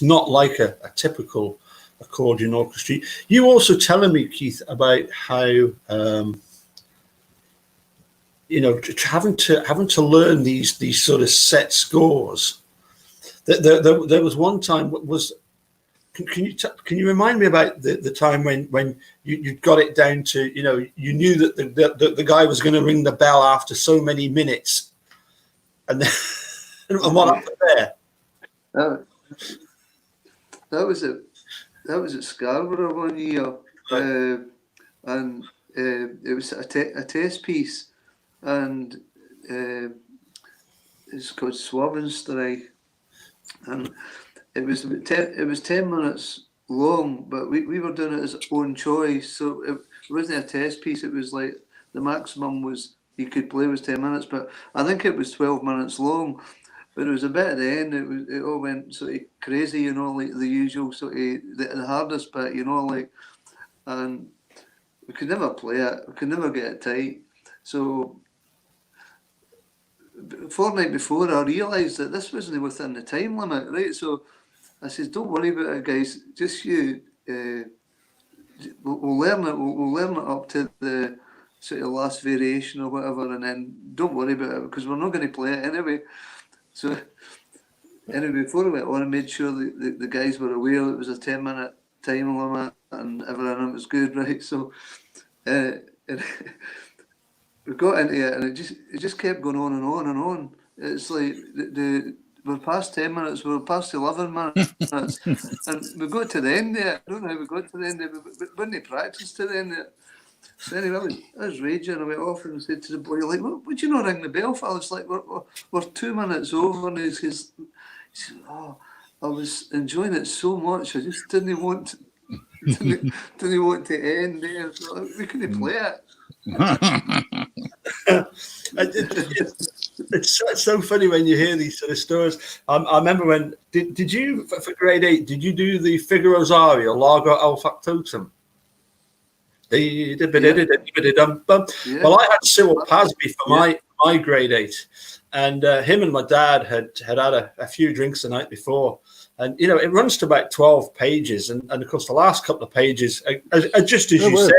not like a typical accordion orchestra. You also telling me, Keith, about how having to learn these sort of set scores. There was one time Can you remind me about the time when you got it down to, you knew that the guy was going to ring the bell after so many minutes, and and what happened there? That was at Scarborough one year, right. And it was a test piece, and it's called Swabenstrike, and it was 10 minutes long, but we were doing it as own choice, so it wasn't a test piece. It was like the maximum was you could play was 10 minutes, but I think it was 12 minutes long. But it was a bit at the end. It all went sort of crazy, like the usual sort of the hardest bit, and we could never play it. We could never get it tight. So a fortnight before, I realised that this wasn't within the time limit, right? So I says, "Don't worry about it, guys. Just you. We'll learn it. We'll learn it up to the sort of last variation or whatever, and then don't worry about it because we're not going to play it anyway." So anyway, before we went on, I made sure the guys were aware it was a 10-minute time limit and everything was good, right? So we got into it, and it just kept going on and on and on. It's like we're past 10 minutes, we're past 11 minutes, and we got to the end there. I don't know how we got to the end there, but we didn't practice to the end there. So anyway, I was raging. I went off and said to the boy, like, would you not ring the bell for? It's like, we're 2 minutes over. And he says, oh, I was enjoying it so much. I just didn't want didn't want to end there. So we couldn't play it. It's so funny when you hear these sort of stories. I remember when did you for grade 8? Did you do the Figaro's aria Largo al Factotum? Well, I had Cyril Pasby for my grade 8, and him and my dad had a few drinks the night before, and it runs to about 12 pages, and of course the last couple of pages are just as you said.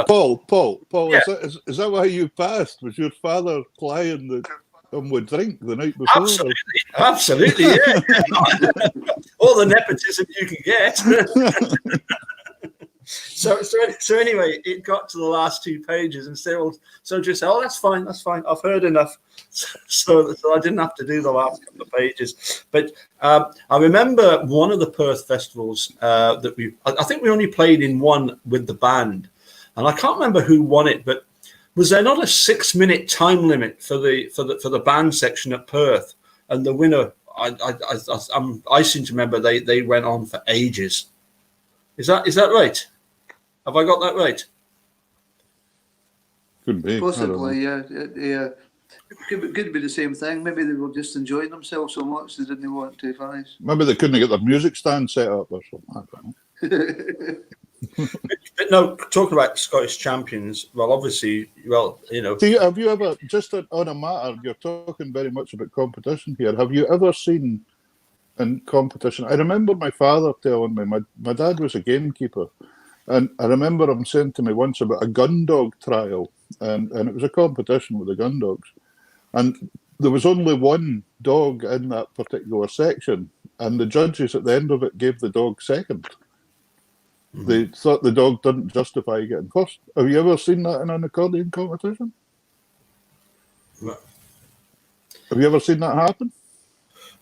Paul, Yeah. is that why you passed? Was your father plying the would drink the night before? Absolutely, yeah. All the nepotism you can get. So anyway, it got to the last 2 pages, and Cyril just said, "Oh, that's fine. I've heard enough." So I didn't have to do the last couple of pages. But I remember one of the Perth festivals that I think we only played in one with the band, and I can't remember who won it, but was there not a 6-minute time limit for the band section at Perth? And the winner, I seem to remember they went on for ages. Is that right? Have I got that right? Could be. Possibly, yeah. Could be the same thing. Maybe they were just enjoying themselves so much they didn't want to finish. Maybe they couldn't get their music stand set up or something. I don't know. But no, talking about Scottish champions, well, obviously, Have you ever, just on a matter, you're talking very much about competition here. Have you ever seen in competition? I remember my father telling me, my dad was a gamekeeper, and I remember him saying to me once about a gun dog trial, and it was a competition with the gun dogs, and there was only one dog in that particular section, and the judges at the end of it gave the dog second. Mm-hmm. They thought the dog didn't justify getting first. Have you ever seen that in an accordion competition? No. Have you ever seen that happen?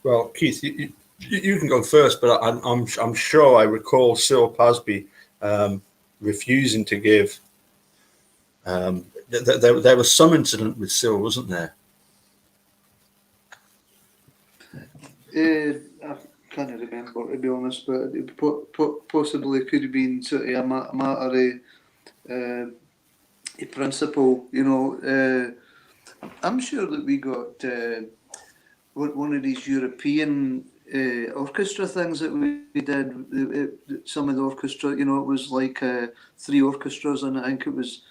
Well, Keith, you can go first, but I'm sure I recall Cyril Pasby refusing to give. There was some incident with Cyril, wasn't there? I can't remember, to be honest, but it possibly could have been sort of a matter of a principle. I'm sure that we got one of these European orchestra things that we did. Some of the orchestra, it was like 3 orchestras, and I think it was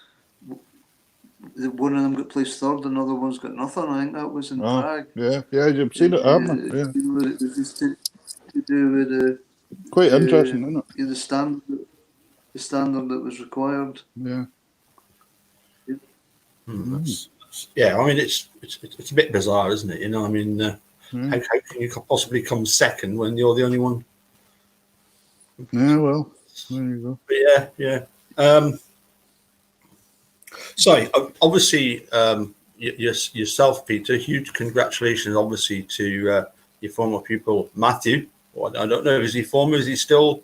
one of them got placed third, another one's got nothing. I think that was in Prague. Yeah, you've seen it happen. Yeah. It was just to do with the quite interesting, isn't it? The standard that was required. Yeah. Yeah, I mean it's a bit bizarre, isn't it? I mean, how can you possibly come second when you're the only one? Yeah, well, there you go. But yeah. So obviously, yourself, Peter. Huge congratulations, obviously, to your former pupil Matthew. Well, I don't know, is he former? Is he still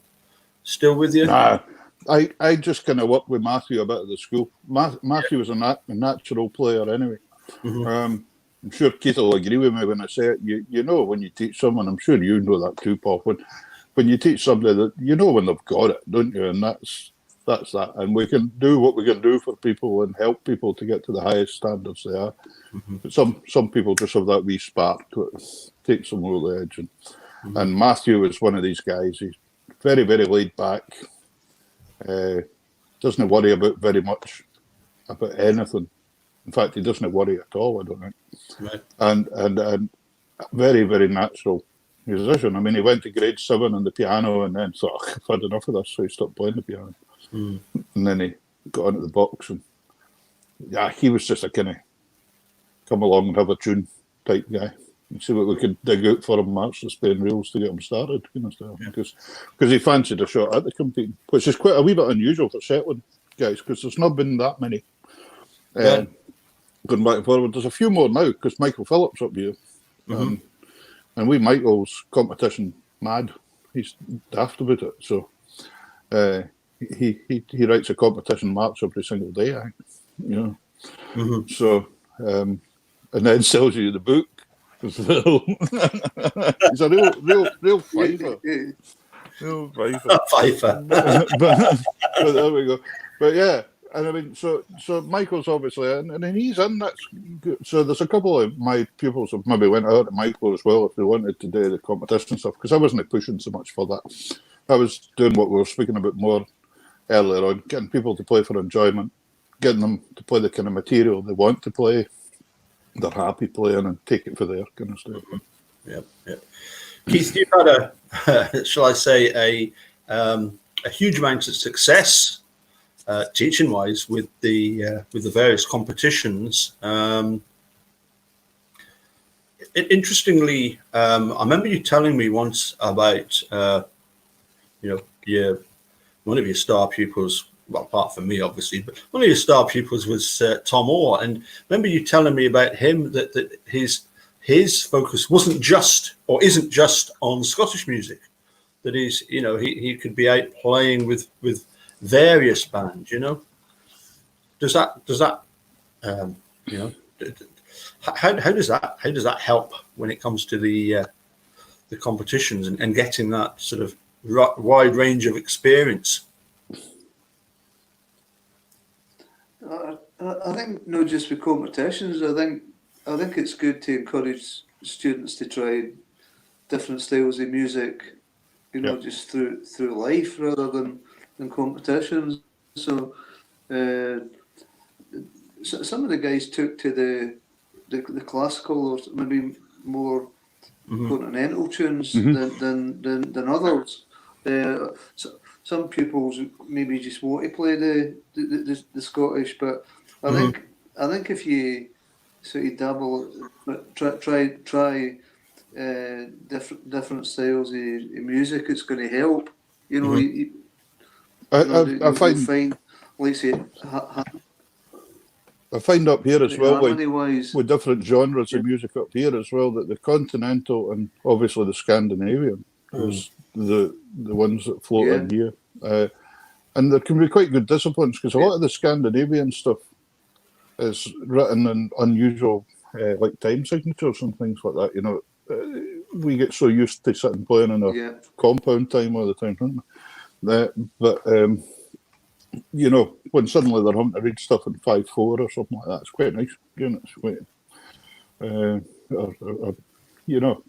with you? Nah, I just kind of worked with Matthew a bit at the school. Matthew was a natural player anyway. Mm-hmm. I'm sure Keith will agree with me when I say it. You know when you teach someone, I'm sure you know that too, Paul. When you teach somebody that when they've got it, don't you? And that's that. And we can do what we can do for people and help people to get to the highest standards they are. Mm-hmm. But some people just have that wee spark to it, takes them over the edge. And Matthew is one of these guys. He's very, very laid back. Doesn't worry about very much about anything. In fact, he doesn't worry at all, I don't think. Right. And very, very natural musician. I mean, he went to grade 7 on the piano and then thought, I've had enough of this, so he stopped playing the piano. And then he got into the box, and he was just a kind of come along and have a tune type guy. And see what we could dig out for him, match the Spain reels to get him started, because he fancied a shot at the competing, which is quite a wee bit unusual for Shetland guys, because there's not been that many going back and forward. There's a few more now because Michael Phillips up here, and Michael's competition mad. He's daft about it, so he writes a competition march every single day, I think, So and then sells you the book. He's a real fiver. Real fiver. Fifer. But there we go. But yeah, and I mean, so Michael's obviously, and he's in that. So there's a couple of my pupils have maybe went out to Michael as well if they wanted to do the competition stuff, because I wasn't pushing so much for that. I was doing what we were speaking about more earlier on, getting people to play for enjoyment, getting them to play the kind of material they want to play, they're happy playing, and take it for their kind of stuff. Yep. Keith, you've had a, shall I say, a huge amount of success teaching-wise with the various competitions. Interestingly, I remember you telling me once about one of your star pupils. Well, apart from me, obviously, but one of your star pupils was Tom Orr, and remember you telling me about him that his focus wasn't just, or isn't just, on Scottish music. That is, he could be out playing with various bands. Does that how does that help when it comes to the competitions and getting that sort of wide range of experience? I think not just with competitions. I think it's good to encourage students to try different styles of music, just through life rather than competitions. So, some of the guys took to the classical or maybe more continental tunes than others. Some pupils maybe just want to play the Scottish, but I think if you sort of dabble, try different styles of music, it's going to help. I find, like say, I find up here as well with different genres of music up here as well, that the continental and obviously the Scandinavian is the ones that float in here, and there can be quite good disciplines, because a lot of the Scandinavian stuff is written in unusual like time signatures and things like that. We get so used to sitting playing in a compound time all the time, don't we? But when suddenly they're having to read stuff in 5/4 or something like that, it's quite nice. It's quite,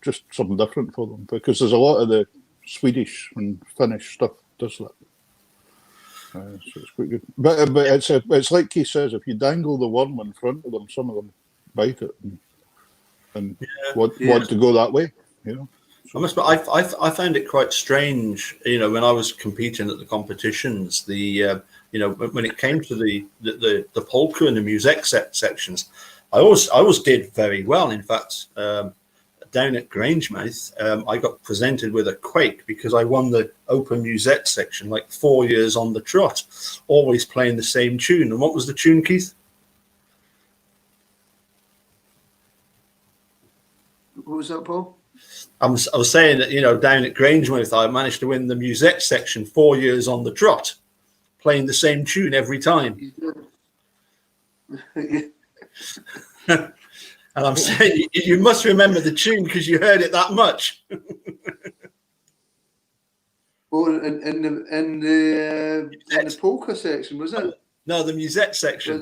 just something different for them, because there's a lot of the Swedish and Finnish stuff does that. So it's quite good. But it's like Keith says, if you dangle the worm in front of them, some of them bite it and want to go that way. I found it quite strange, when I was competing at the competitions, when it came to the polka and the musette sections, I always did very well. In fact, down at Grangemouth, I got presented with a quake because I won the open musette section like 4 years on the trot, always playing the same tune. And what was the tune, Keith? What was that, Paul? I was saying that, down at Grangemouth, I managed to win the musette section 4 years on the trot, playing the same tune every time. And I'm saying you must remember the tune because you heard it that much. In the polka section, was it? No, the musette section.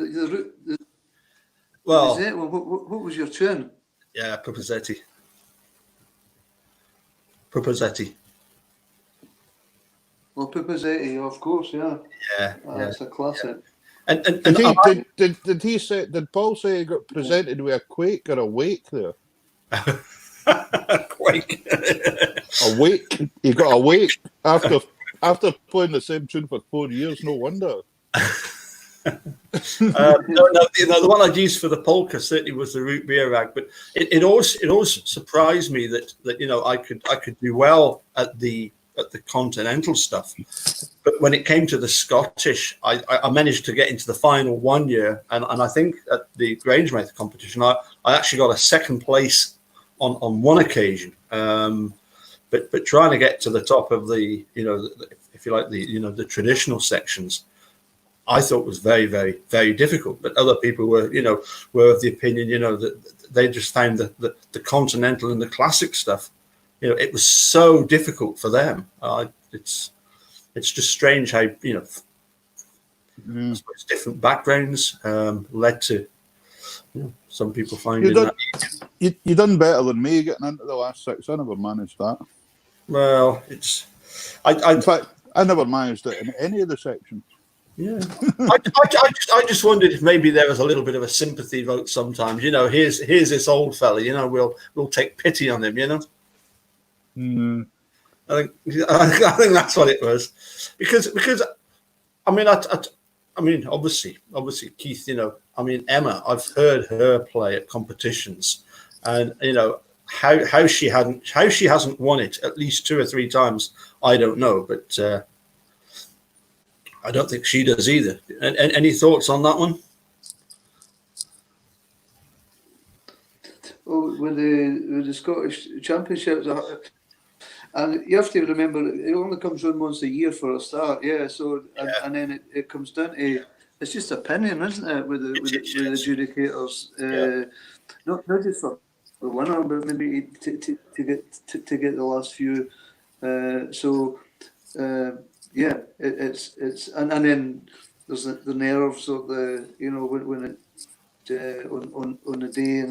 Musette, what was your tune? Yeah, Pupazetti. Pupazetti. Well, Pupazetti, of course, yeah. Yeah, that's a classic. And did he say? Did Paul say he got presented with a quake or a wake there? Quake. A wake. He got a wake after playing the same tune for 4 years. No wonder. The one I'd used for the polka certainly was the root beer rag, but it always surprised me that I could do well at the continental stuff, but when it came to the Scottish, I managed to get into the final 1 year, and I think at the Grangemouth competition I actually got a second place on one occasion, but trying to get to the top of the if you like the traditional sections, I thought was very, very, very difficult. But other people were, were of the opinion, that they just found the continental and the classic stuff, it was so difficult for them. It's just strange how, I suppose different backgrounds led to some people finding that. You done better than me getting into the last six. I never managed that. Well, in fact, I never managed it in any of the sections. Yeah, I just wondered if maybe there was a little bit of a sympathy vote sometimes. Here's this old fella. We'll take pity on him. I think that's what it was, because I mean, obviously, Keith. Emma. I've heard her play at competitions, and how she hasn't won it at least 2 or 3 times. I don't know, but I don't think she does either. Any thoughts on that one? Well, with the Scottish Championships, and you have to remember it only comes round once a year for a start. Yeah, so and then it comes down to, it's just opinion, isn't it? With the adjudicators, not just for the winner, but maybe to get the last few. It's and then there's the nerves of the when it on the day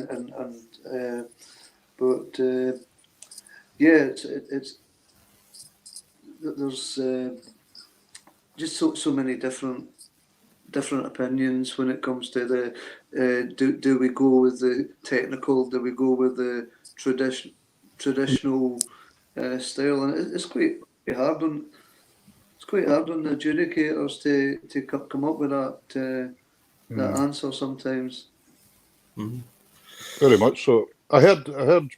it's there's just so many different opinions when it comes to the do we go with the technical, do we go with the traditional style, and it's quite hard on the adjudicators to come up with that answer sometimes. Mm-hmm. Very much so. I heard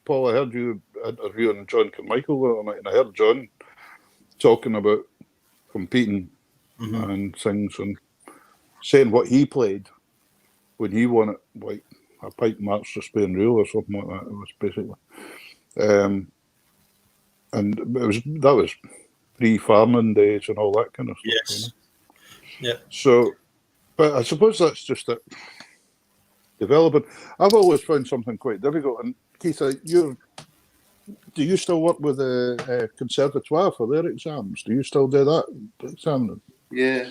Paul. I heard you interviewing John Carmichael the other night, and I heard John talking about competing and things, and saying what he played when he won it, like a pipe match to Spain Real or something like that. It was basically, and that was pre-farming days and all that kind of stuff. Yes. Yeah. So, but I suppose that's just it. Developing. I've always found something quite difficult. And Keith, do you still work with the Conservatoire for their exams? Do you still do that examining? Yeah.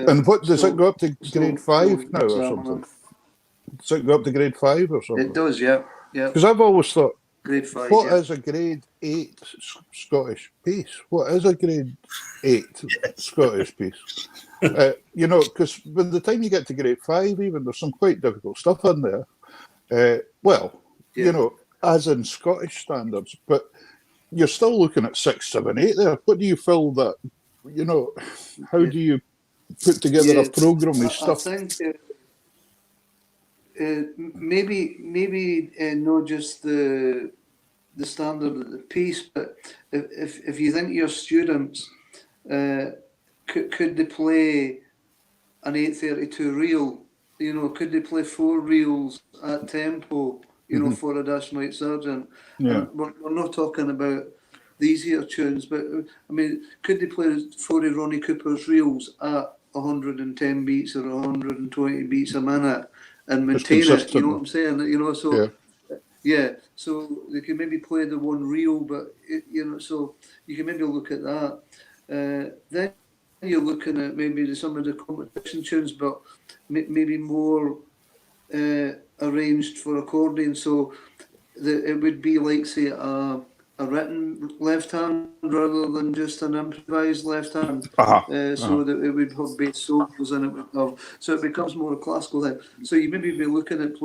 And what does it go up to grade 5 now or something? Does it go up to grade 5 or something? It does, yeah. Because I've always thought, grade 5. What is a grade 8 Scottish piece? What is a grade 8 Scottish piece? Because by the time you get to grade 5, even there's some quite difficult stuff in there. As in Scottish standards, but you're still looking at 6, 7, 8 there. What do you fill that? How do you put together a program with stuff? I think maybe not just the standard of the piece, but if you think your students could they play an 832 reel, could they play 4 reels at tempo, for a Dash Mite Sergeant? Yeah. We're not talking about these here tunes, but I mean, could they play 4 of Ronnie Cooper's reels at 110 beats or 120 beats a minute and maintain it? You know what I'm saying? So so they can maybe play the one reel, but so you can maybe look at that. Then you're looking at maybe some of the competition tunes, but maybe more arranged for accordion. So it would be like, say, a written left hand rather than just an improvised left hand. So that it would have bass solos and it would have, so it becomes more a classical thing. So you maybe be looking at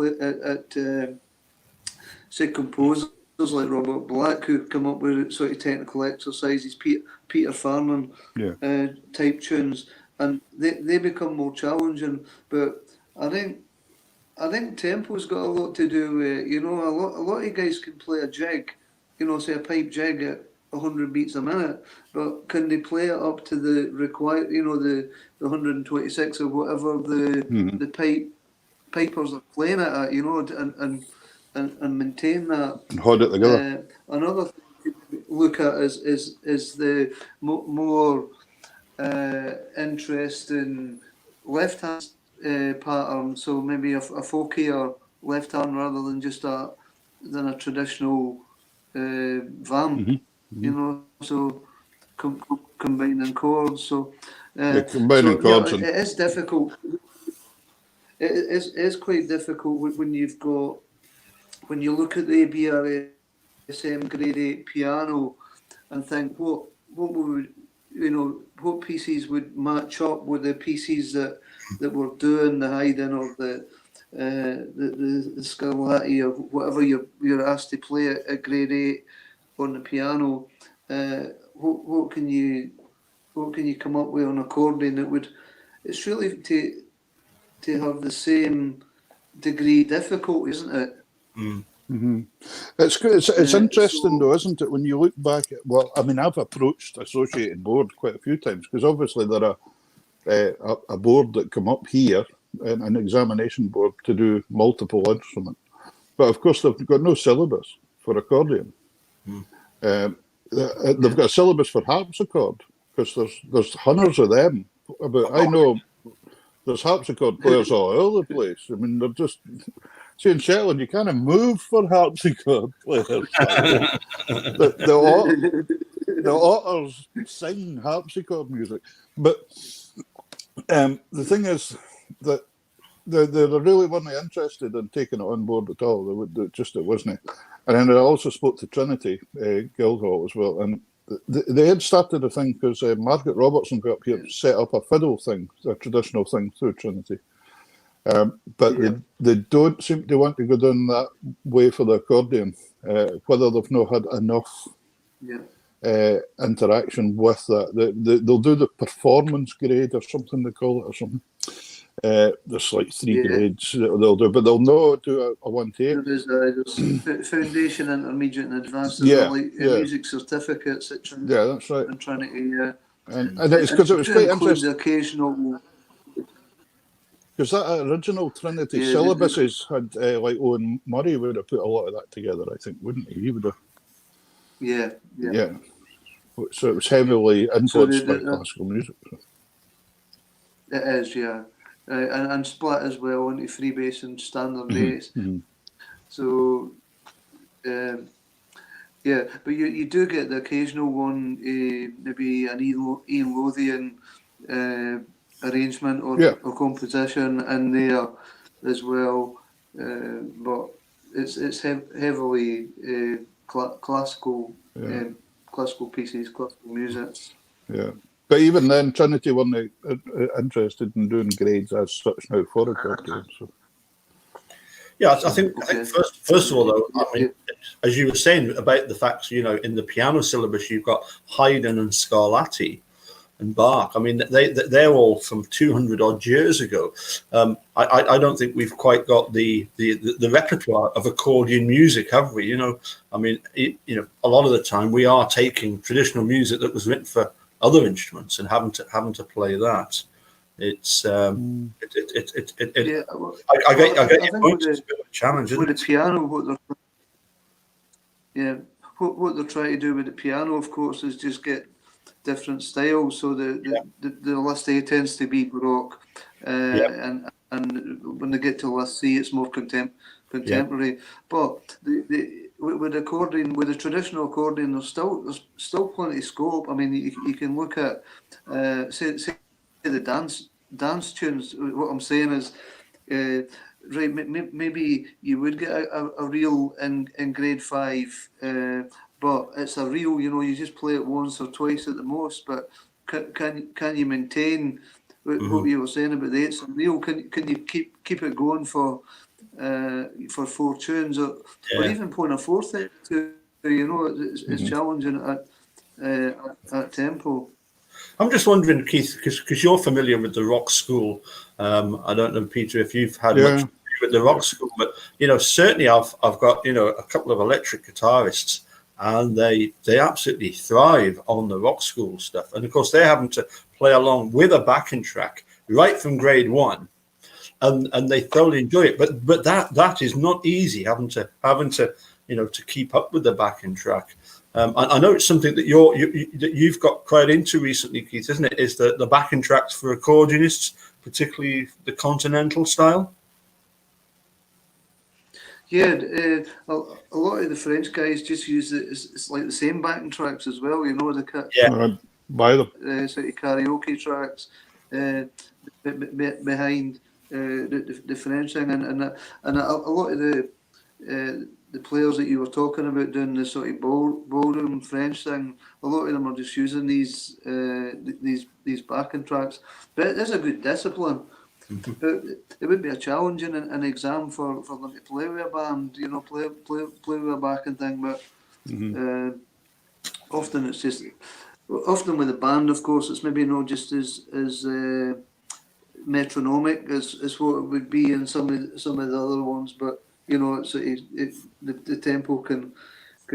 say composers like Robert Black, who come up with sort of technical exercises, Peter Farman type tunes, and they become more challenging. But I think tempo's got a lot to do with, a lot of guys can play a jig, say a pipe jig at 100 beats a minute, but can they play it up to the required, the 126 or whatever the pipers are playing it at, and maintain that and hold it together. Another thing to look at is the more interesting left hand pattern, so maybe a folkier left hand rather than just a traditional vamp, you know. So combining chords. So combining chords it is difficult. It's quite difficult when you've got when you look at the BRSM Grade 8 piano and think what would what pieces would match up with the pieces that were doing the Haydn or the Scarlatti or whatever you're asked to play at Grade 8 on the piano. What can you come up with on accordion that would? It's really to have the same degree difficulty, isn't it? It's good. It's interesting though, isn't it? When you look back at, well, I mean, I've approached Associated Board quite a few times because obviously they're a board that come up here, an examination board to do multiple instruments, but of course they've got no syllabus for accordion. They've got a syllabus for harpsichord because there's hundreds of them. But I know there's harpsichord players all over the place. I mean, they're just. See, in Shetland, you kind of move for harpsichord players. The otters sing harpsichord music. But the thing is that they really weren't interested in taking it on board at all. It wasn't. And then I also spoke to Trinity Guildhall as well. And they had started a thing because Margaret Robertson got up here to set up a fiddle thing, a traditional thing through Trinity. But they don't seem to want to go down that way for the accordion, whether they've not had enough interaction with that. They'll do the performance grade or something, they call it, or something. There's like 3 grades they'll do, but they'll not do a 1-take. There's foundation, intermediate, and advanced. Like music certificates at Trinity. Yeah, that's right. And Trinity, and it's because it was quite interesting. The occasional. Because that original Trinity syllabuses had, like Owen Murray would have put a lot of that together, I think, wouldn't he? He would have. Yeah. So it was heavily influenced by classical music. So. It is, yeah. And split as well into freebase and standard bass. So, but you do get the occasional one, maybe an Ian Lothian arrangement or composition in there as well, but it's heavily classical pieces, classical music. Yeah, but even then, Trinity weren't interested in doing grades as such now for accordion. So. Yeah, I think first of all, though, I mean, as you were saying about the fact, in the piano syllabus you've got Haydn and Scarlatti and Bach. I mean, they're all from 200 odd years ago. I don't think we've quite got the repertoire of accordion music, have we? I mean, a lot of the time we are taking traditional music that was written for other instruments and having to play that. It's I get your point. It's a bit of a challenge, isn't it? With the piano, what they're trying to do with the piano, of course, is just get different styles. So the list A tends to be Baroque, and when they get to list C, it's more contemporary. But with accordion, with the traditional accordion, there's still plenty of scope. I mean, you can look at say the dance tunes. What I'm saying is, right, maybe you would get a reel in grade 5. But it's a reel, you just play it once or twice at the most. But can you maintain what you were saying about the 8th reel? Can you keep it going for 4 tunes or even playing a 4th to it's challenging at tempo. I'm just wondering, Keith, because you're familiar with the rock school. I don't know, Peter, if you've had much with the rock school, but certainly I've got a couple of electric guitarists. And they absolutely thrive on the rock school stuff. And of course, they're having to play along with a backing track right from grade 1, and they thoroughly enjoy it. But that is not easy, having to to keep up with the backing track. I know it's something that you've got quite into recently, Keith, isn't it? Is the backing tracks for accordionists? particularly the continental style? Yeah, a lot of the French guys just use it. It's like the same backing tracks as well. You know, Yeah. Buy them. sort of karaoke tracks behind the French thing, and a lot of the players that you were talking about doing the sort of ballroom French thing, a lot of them are just using these backing tracks. But it is a good discipline. But it would be a challenge in an exam for them to play with a band, you know, play with a backing thing. But often it's just with a band, of course, it's maybe not just as metronomic as what it would be in some of the other ones. But you know, the tempo can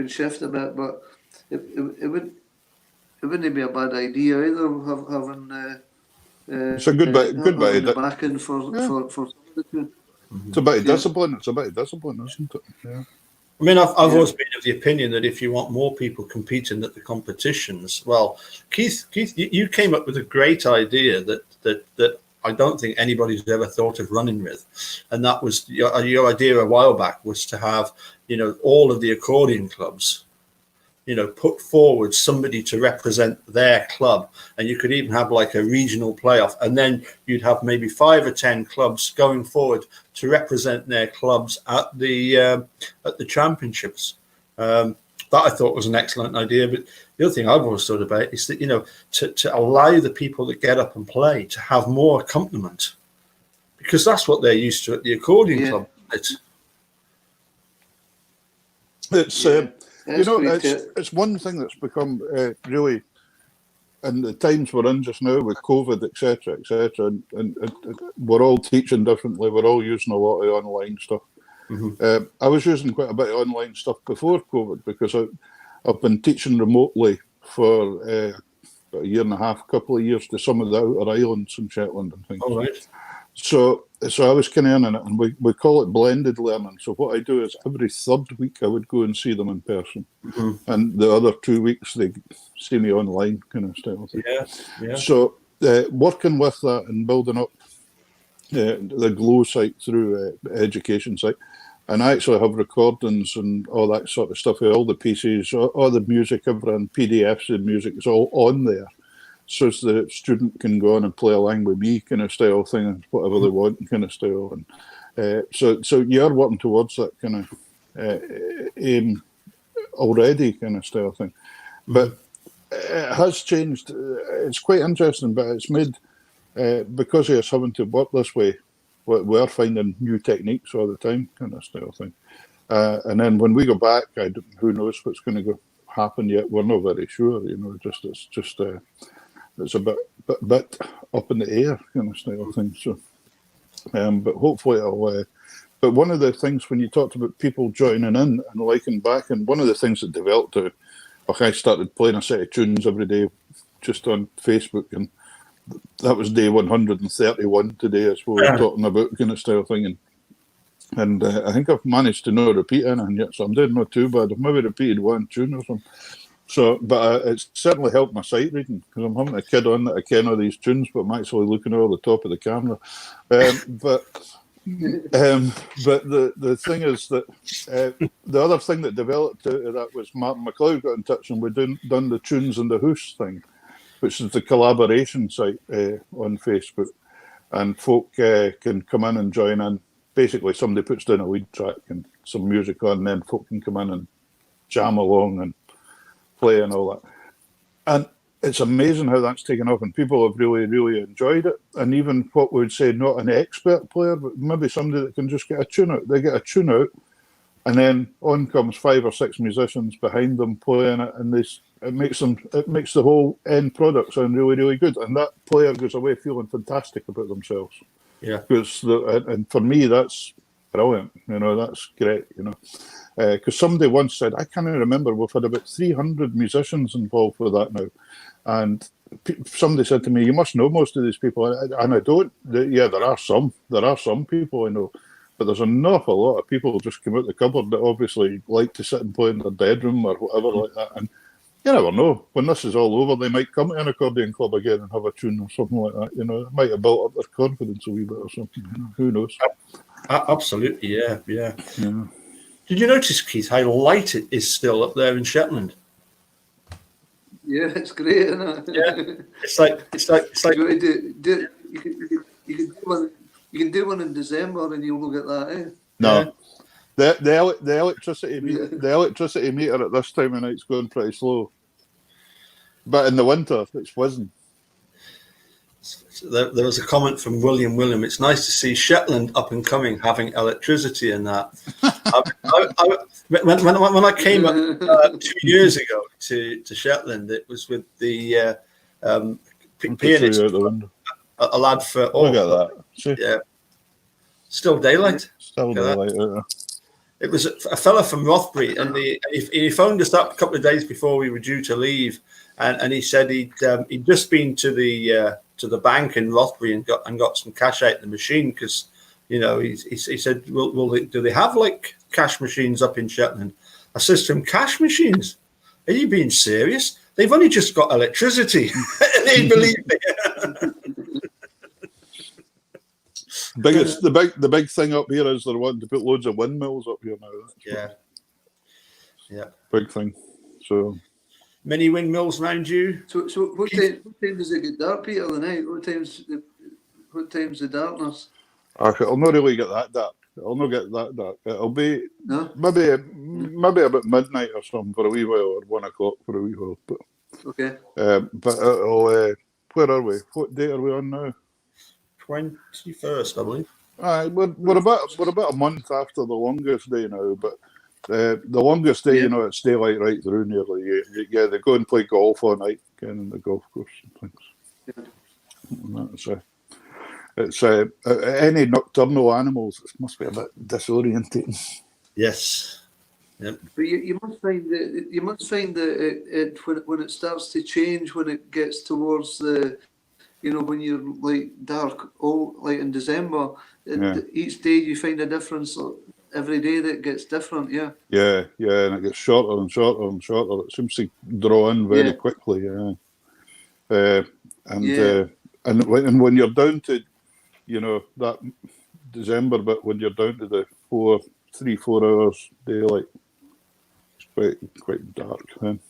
shift a bit. But it wouldn't be a bad idea either having. It's a good bit the of backing for some of the tune. It's a bit of discipline. It's a bit of discipline, isn't it? Yeah. I mean, I've always been of the opinion that if you want more people competing at the competitions, well, Keith, you came up with a great idea that I don't think anybody's ever thought of running with, and that was your idea a while back was to have, you know, all of the accordion clubs, you know, put forward somebody to represent their club, and you could even have like a regional playoff, and then you'd have maybe 5 or 10 clubs going forward to represent their clubs at the championships. That I thought was an excellent idea. But the other thing I've always thought about is that, you know, to allow the people that get up and play to have more accompaniment, because that's what they're used to at the accordion club. You know, it's one thing that's become really, in the times we're in just now with COVID, etc., and we're all teaching differently. We're all using a lot of online stuff. I was using quite a bit of online stuff before COVID because I've been teaching remotely for about a year and a half, couple of years to some of the outer islands in Shetland and things. All right. So I was kind of in it, and we call it blended learning. So what I do is every third week I would go and see them in person, and the other 2 weeks they see me online, kind of style thing. Yeah. So working with that and building up the Glow site through education site, and I actually have recordings and all that sort of stuff, all the pieces, all the music, everything, PDFs of music is all on there. So the student can go on and play along with me, kind of style thing, and whatever they want, kind of style. And so you're working towards that kind of aim already, kind of style thing. But it has changed. It's quite interesting, but it's made because of us having to work this way. We're finding new techniques all the time, kind of style thing. And then when we go back, who knows what's going to happen yet? We're not very sure. You know, it's a bit up in the air, kind of style thing. So, but hopefully it'll. But one of the things when you talked about people joining in and liking back, and one of the things that developed I started playing a set of tunes every day, just on Facebook, and that was day 131 today, as we were talking about, kind of style thing. And I think I've managed to not repeat anything yet, so I'm doing not too bad. I've maybe repeated one tune or something. So, but it's certainly helped my sight reading, because I'm having a kid on that I ken all these tunes, but I'm actually looking over the top of the camera. But the thing is that the other thing that developed out of that was Martin McLeod got in touch, and we've done the Tunes in the House thing, which is the collaboration site on Facebook, and folk can come in and join in. Basically, somebody puts down a lead track and some music on, and then folk can come in and jam along and play and all that. And it's amazing how that's taken off, and people have really, really enjoyed it. And even what we would say, not an expert player, but maybe somebody that can just get a tune out. They get a tune out, and then on comes 5 or 6 musicians behind them playing it, and it makes the whole end product sound really, really good. And that player goes away feeling fantastic about themselves. Yeah. And for me, that's brilliant. You know, that's great. You know. Because somebody once said, I can't even remember, we've had about 300 musicians involved with that now. And somebody said to me, you must know most of these people. And I don't. Yeah, there are some people I know. But there's an awful lot of people who just come out the cupboard that obviously like to sit and play in their bedroom or whatever like that. And You never know. When this is all over, they might come to an accordion club again and have a tune or something like that. You know, it might have built up their confidence a wee bit or something. You know? Who knows? Absolutely, yeah. Yeah. Did you notice, Keith, how light it is still up there in Shetland? Yeah, it's great, isn't it? Yeah, it's like. You can do one in December and you will get that. Eh? No, Yeah. the electricity the electricity meter at this time of night's going pretty slow, but in the winter it's whizzing. There was a comment from William. It's nice to see Shetland up and coming, having electricity and that. When I came up 2 years ago to Shetland, it was with the pianist, a lad for. Look at that. See? Yeah, still daylight. Still daylight. It was a fella from Rothbury, and he phoned us up a couple of days before we were due to leave, and he said he'd just been to the bank in Rothbury and got some cash out of the machine because, you know, he said, do they have like cash machines up in Shetland? I says to him, cash machines? Are you being serious? They've only just got electricity. And he believed me. The big thing up here is they're wanting to put loads of windmills up here now. Yeah. Big thing. So many windmills around you. So what time does it get dark, Peter, the night? What time's the darkness? It'll not really get that dark. It'll not get that dark. It'll be maybe about midnight or something for a wee while, or 1 o'clock for a wee while. But okay. But it'll. Where are we? What date are we on now? 21st, I believe. We're about a month after the longest day now, but the longest day, you know, it's daylight right through nearly. Yeah, they go and play golf all night again in the golf course and things. Yeah. And it's any nocturnal animals. It must be a bit disorientating. Yes. Yep. But you must find that it when it starts to change, when it gets towards the, you know, when you're like dark, like in December, each day you find a difference. Every day that gets different, yeah, and it gets shorter and shorter and shorter. It seems to draw in very quickly, and when you're down to, you know, that December bit, when you're down to the 3-4 hours daylight, it's quite dark then.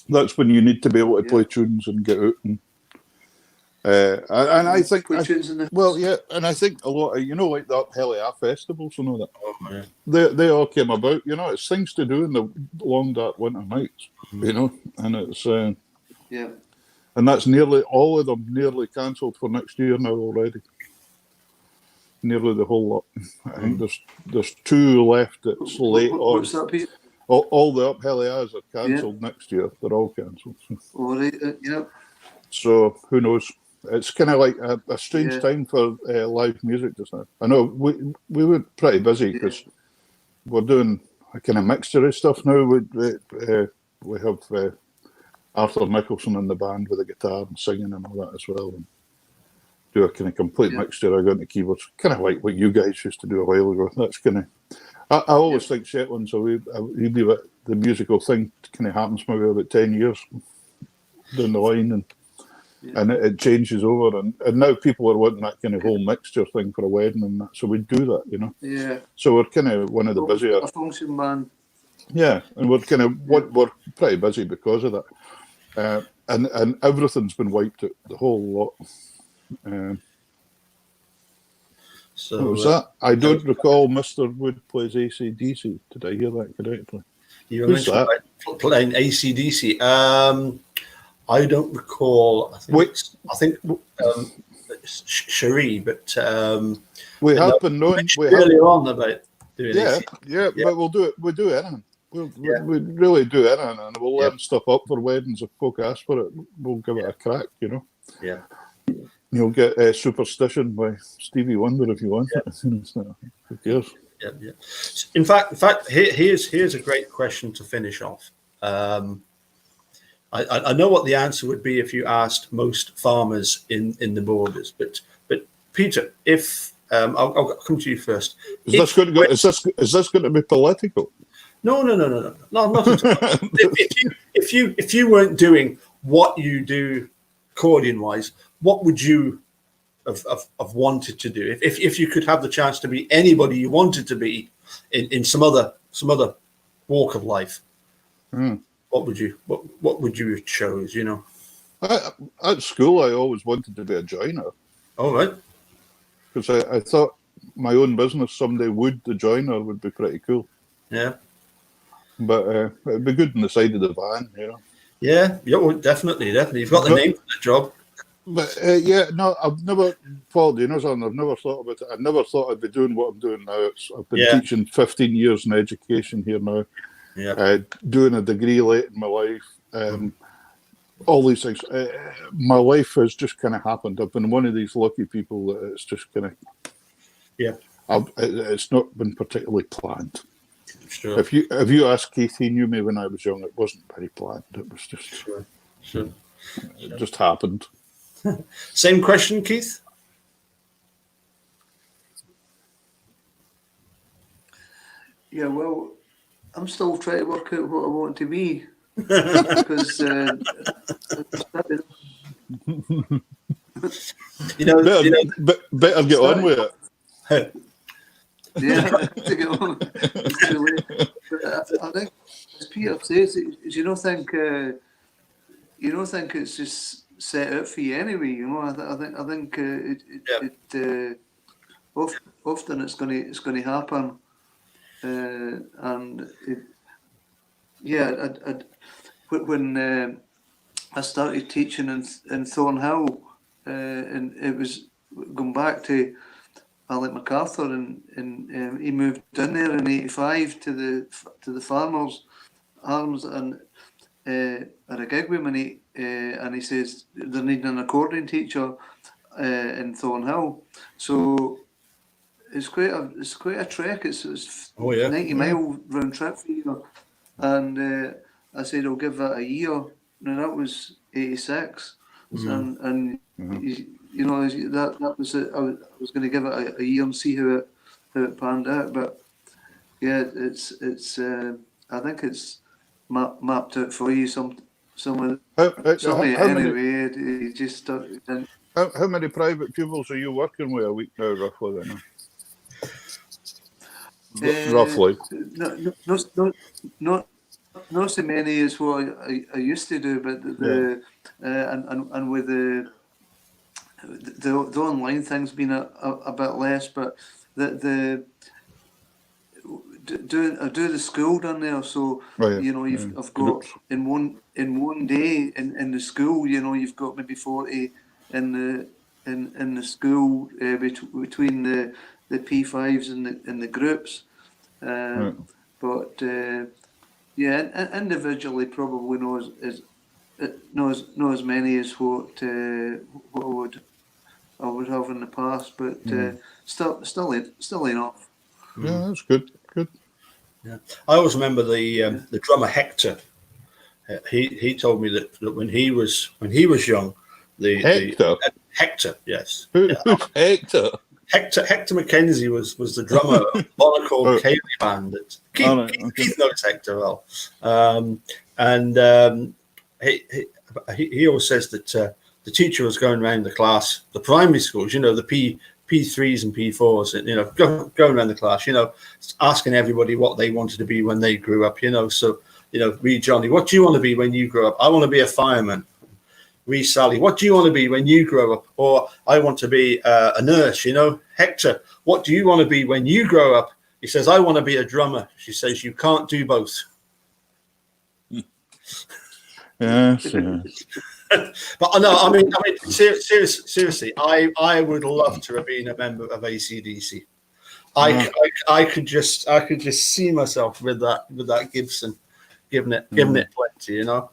That's when you need to be able to play tunes and get out and I think and I think a lot of, you know, like the Uphelly festivals and all that. Oh man. They all came about, you know, it's things to do in the long dark winter nights, you know, and it's and that's nearly all of them nearly cancelled for next year now already. Nearly the whole lot. I think there's 2 left that's late on. What's that, Pete? All the Uphelly are cancelled next year. They're all cancelled. All right, So who knows? It's kind of like a strange time for live music just now. I know we were pretty busy because we're doing a kind of mixture of stuff now. We have Arthur Nicholson in the band with the guitar and singing and all that as well. And do a kind of complete mixture. I go into keyboards, kind of like what you guys used to do a while ago. That's kind of. I always think Shetland, so the musical thing kind of happens maybe about 10 years down the line, and it changes over, and now people are wanting that kind of whole mixture thing for a wedding and that, so we do that, you know. Yeah. So we're kind of one of the busier. A function band. Yeah, and we're kind of we're pretty busy because of that, and everything's been wiped out, the whole lot. So what was that? I don't recall Mr. Wood plays AC/DC. Did I hear that correctly? You mentioned playing AC/DC. I don't recall. I think Cherie, but we have been known earlier on about doing AC. But we'll do it. We do anything. We really do anything, and we'll learn stuff up for weddings if folk ask for it. We'll give it a crack, you know. Yeah. You'll get Superstition by Stevie Wonder if you want it. Who cares? Yeah. In fact, here's a great question to finish off. I know what the answer would be if you asked most farmers in the borders, but Peter, if I'll come to you first. Is this going to be political? No, not at all. If you weren't doing what you do accordion wise, what would you have wanted to do if you could have the chance to be anybody you wanted to be in some other walk of life? What would you have chose? You know, At school, I always wanted to be a joiner all right, because I thought my own business someday the joiner would be pretty cool. yeah. But it'd be good on the side of the van, you know. Yeah, well, definitely. You've got the name for the job. But no, I've never, Paul, you know something, I've never thought about it. I never thought I'd be doing what I'm doing now. I've been teaching 15 years in education here now. Yeah. Doing a degree late in my life. All these things. My life has just kind of happened. I've been one of these lucky people that it's just kind of... Yeah. It's not been particularly planned. Sure. If you ask Keith, he knew me when I was young. It wasn't very planned. It was just... Sure. It just happened. Same question, Keith? Yeah, well, I'm still trying to work out what I want to be. Because better get on with it. Yeah, to get on. It's too late. But I think, as Peter says, you don't think it's just set out for you anyway. You know, I think often it's going to happen, and when I started teaching in Thornhill, and it was going back to Alec MacArthur, and he moved in there in '85 to the Farmers Arms, and at a gig with me, and he says they're needing an accordion teacher in Thornhill. So it's quite a trek. It's 90 mile round trip for you, and I said I'll give that a year. Now that was '86, and you know that was it. I was going to give it a year and see how it panned out. But yeah, it's I think it's mapped out for you some of anyway. You just started. How many private pupils are you working with a week now, roughly? Then, roughly. Not so many as what I used to do, but and with the online thing's been a bit less, but I do the school down there, so you know I've got in one day in the school, you know, you've got maybe 40 in the school between the P5s and the groups, but yeah, individually probably knows as many as what I would have in the past, but still enough. Yeah, that's good. Yeah, I always remember the drummer Hector. He told me that when he was young, Hector, yes, Who's Hector? Hector Mackenzie was the drummer of Monaco Cayley band. Keith knows Hector well, and he always says that the teacher was going around the class, the primary schools, you know, the P3s and P4s, and, you know, going around the class, you know, asking everybody what they wanted to be when they grew up, you know. So, you know, Johnny, what do you want to be when you grow up? I want to be a fireman. Sally, what do you want to be when you grow up? Or I want to be a nurse, you know. Hector, what do you want to be when you grow up? He says, I want to be a drummer. She says, you can't do both. Yes. But no, I mean, seriously, I would love to have been a member of AC/DC. I could just see myself with that Gibson, giving it plenty, you know.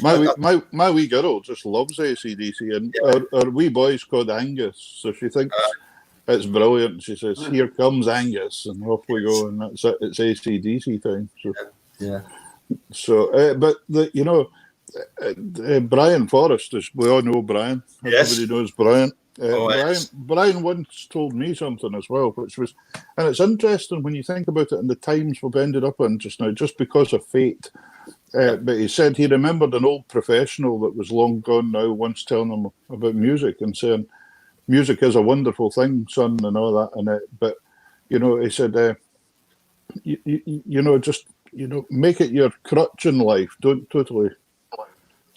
My wee girl just loves AC/DC, and our wee boy's called Angus, so she thinks it's brilliant. She says, "Here comes Angus," and off we go, and that's it. It's AC/DC time. So yeah. So, but you know, Brian Forrest, we all know Brian. Yes. Everybody knows Brian. Brian once told me something as well, which was, and it's interesting when you think about it and the times we've ended up in just now, just because of fate. But he said he remembered an old professional that was long gone now once telling him about music and saying, music is a wonderful thing, son, and all that. And but he said, just make it your crutch in life. Don't totally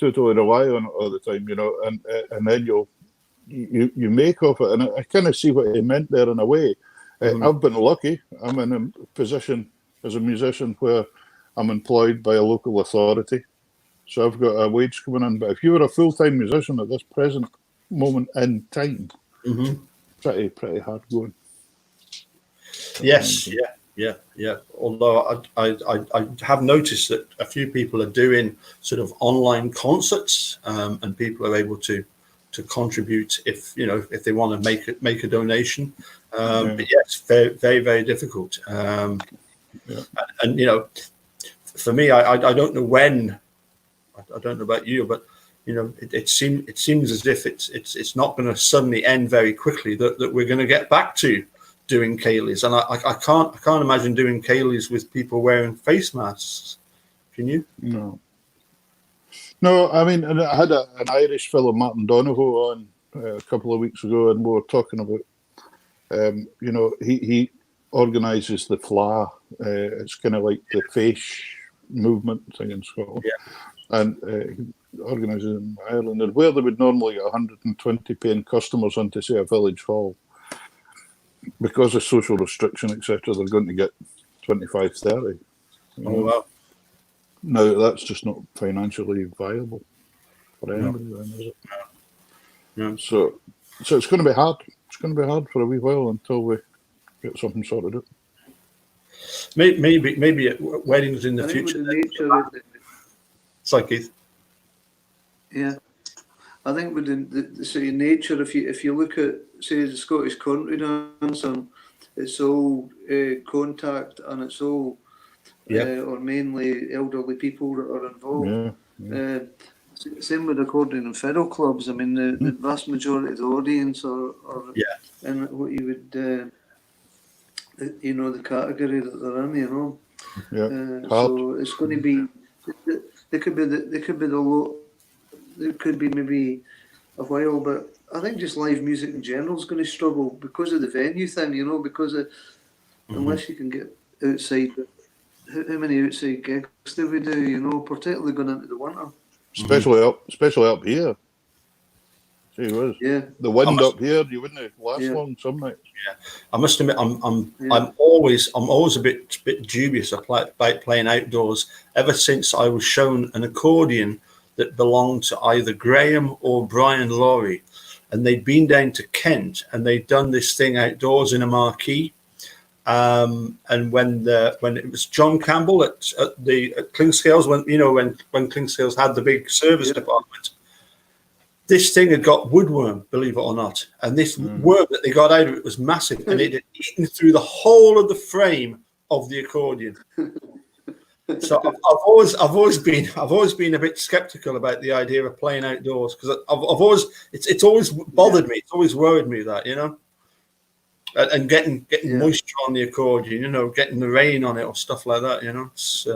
rely on it all the time, and then you make of it. And I kind of see what he meant there in a way. I've been lucky. I'm in a position as a musician where I'm employed by a local authority, so I've got a wage coming in. But if you were a full-time musician at this present moment in time, pretty hard going. Yes, yeah. Although I have noticed that a few people are doing sort of online concerts, and people are able to contribute if they want to make a donation. But yes, very, very, very difficult. And for me, I don't know when. I don't know about you, but it seems as if it's not going to suddenly end very quickly. That we're going to get back to doing Kayleys, and I can't imagine doing Kayleys with people wearing face masks. Can you? No. I mean, and I had an Irish fellow, Martin Donohoe, on a couple of weeks ago, and we were talking about, he organises the FLA. It's kind of like the face movement thing in Scotland, and he organises it in Ireland, and where they would normally get 120 paying customers into, say, a village hall, because of social restriction, etc., they're going to get 25, 30. Oh, wow. Now, that's just not financially viable for anybody, then, is it? No. So it's going to be hard. It's going to be hard for a wee while until we get something sorted out. Maybe at weddings in the future. Sorry, Keith. Yeah, I think with the sort of nature, if you look at, say, the Scottish country dancing, it's all contact, and it's all or mainly elderly people that are involved. Same with accordion and fiddle clubs. I mean, the vast majority of the audience are in what you would, the category that they're in. So it's going to be. There could be maybe a while, but I think just live music in general is going to struggle because of the venue thing, because of, unless you can get outside. How many outside gigs do we do, particularly going into the winter? Especially up here. Gee whiz. Yeah. The wind up here, you wouldn't last long some nights. Yeah. I must admit, I'm always a bit dubious about playing outdoors. Ever since I was shown an accordion that belonged to either Graham or Brian Laurie, and they'd been down to Kent and they'd done this thing outdoors in a marquee. And when it was John Campbell at Klingscales, when Klingscales had the big service department, this thing had got woodworm, believe it or not, and this worm that they got out of it was massive, and it had eaten through the whole of the frame of the accordion. So I've always been a bit skeptical about the idea of playing outdoors, because it's always bothered me, it's always worried me that and getting moisture on the accordion, getting the rain on it or stuff like that, It's,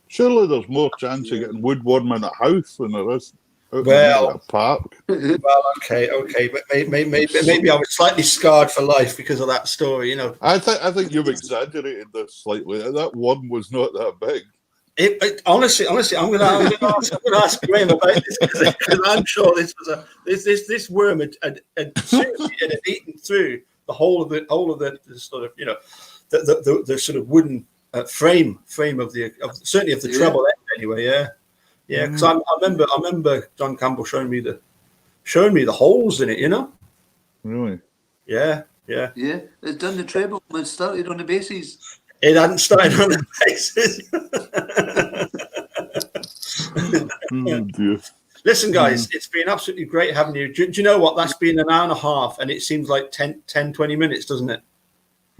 surely there's more chance of getting woodworm in a house than there is out in a park. Well, okay, but maybe I was slightly scarred for life because of that story, I think you've exaggerated this slightly. That one was not that big. Honestly, I'm going to ask Graham about this, because I'm sure this worm had eaten through the whole of the sort of the sort of wooden frame of certainly of the treble end anyway. Yeah, because I remember John Campbell showing me the holes in it. Really? Yeah. It's done the treble and started on the basses. It hadn't started on the bases. Oh dear. Listen, guys, it's been absolutely great having you. Do you know what? That's been an hour and a half, and it seems like 10, 20 minutes, doesn't it?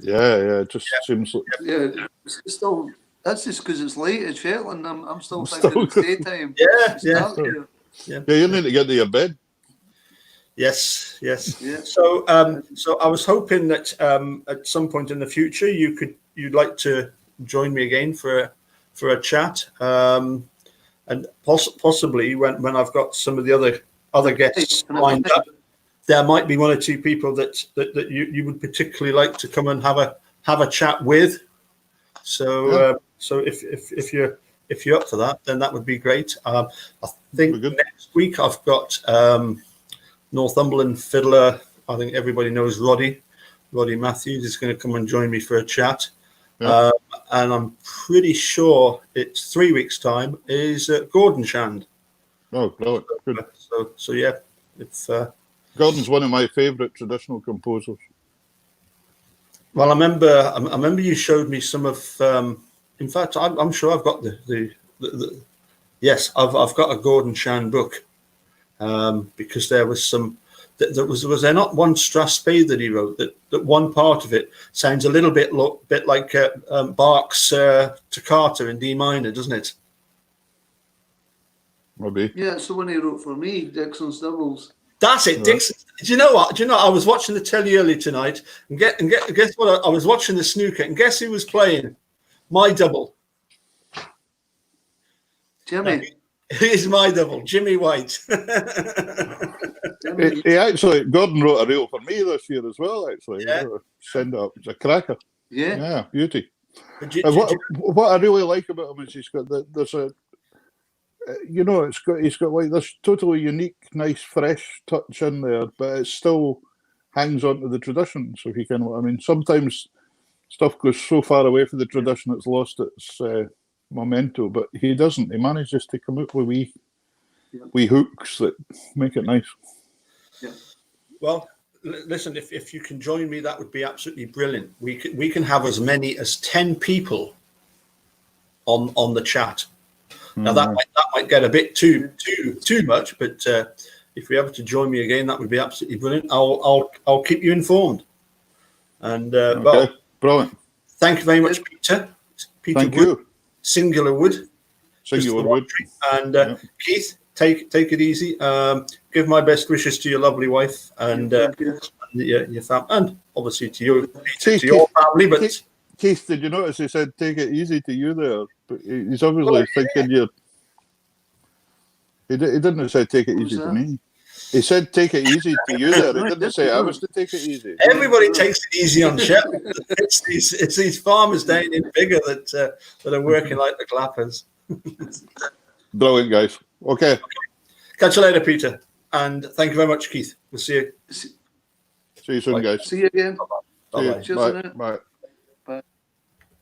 Yeah. It just seems like... Yeah, it's still... That's just because it's late at Shetland. I'm still thinking it's daytime. Yeah, you need to get to your bed. Yes. Yeah. So, so I was hoping that at some point in the future you'd like to join me again for a chat, and possibly when I've got some of the other guests lined up, there might be one or two people that you would particularly like to come and have a chat with. So so if you're up for that, then that would be great. I think next week I've got Northumberland fiddler. I think everybody knows Roddy Matthews is going to come and join me for a chat. Yeah. And I'm pretty sure it's 3 weeks' time is Gordon Shand. Oh, brilliant. Good. So yeah, it's Gordon's one of my favourite traditional composers. well, I remember you showed me some of. In fact, I'm sure I've got the yes, I've got a Gordon Shand book, because there was some. Was there not one Strasbourg that he wrote that one part of it sounds a little bit like Bach's Toccata in D minor, doesn't it? Maybe. Yeah, it's the one he wrote for me, Dickson's Doubles. That's it, Dickson. Do you know what? I was watching the telly early tonight, and guess what? I was watching the snooker, and guess who was playing? My double. Jimmy. He's my double, Jimmy White. He actually, Gordon wrote a reel for me this year as well, actually. Yeah. Send it up. It's a cracker. Yeah. Yeah, beauty. What I really like about him is he's got there's a, he's got like this totally unique, nice, fresh touch in there, but it still hangs on to the tradition. So he can, I mean, sometimes stuff goes so far away from the tradition it's lost its memento, but he doesn't. He manages to come up with wee hooks that make it nice. Yeah. Well, listen, if you can join me, that would be absolutely brilliant. We can have as many as 10 people on the chat. Now that might get a bit too much, but if you're able to join me again, that would be absolutely brilliant. I'll keep you informed. And well, brilliant. Thank you very much, Peter. Thank Wood, you. Singular Wood. Singular Wood. And Keith, take it easy. Give my best wishes to your lovely wife and your family, and obviously to your family. But Keith, did you notice he said "take it easy" to you there? But he's obviously thinking you're. He didn't say "take it easy" to me. He said "take it easy" to you there. He didn't say I was to take it easy. Everybody takes it easy on Shetland. It's these farmers down in Biggar that are working like the clappers. Brilliant, guys. Okay. Catch you later, Peter. And thank you very much, Keith. We'll see you. See you soon, guys. See you again. Bye-bye. Bye. Bye.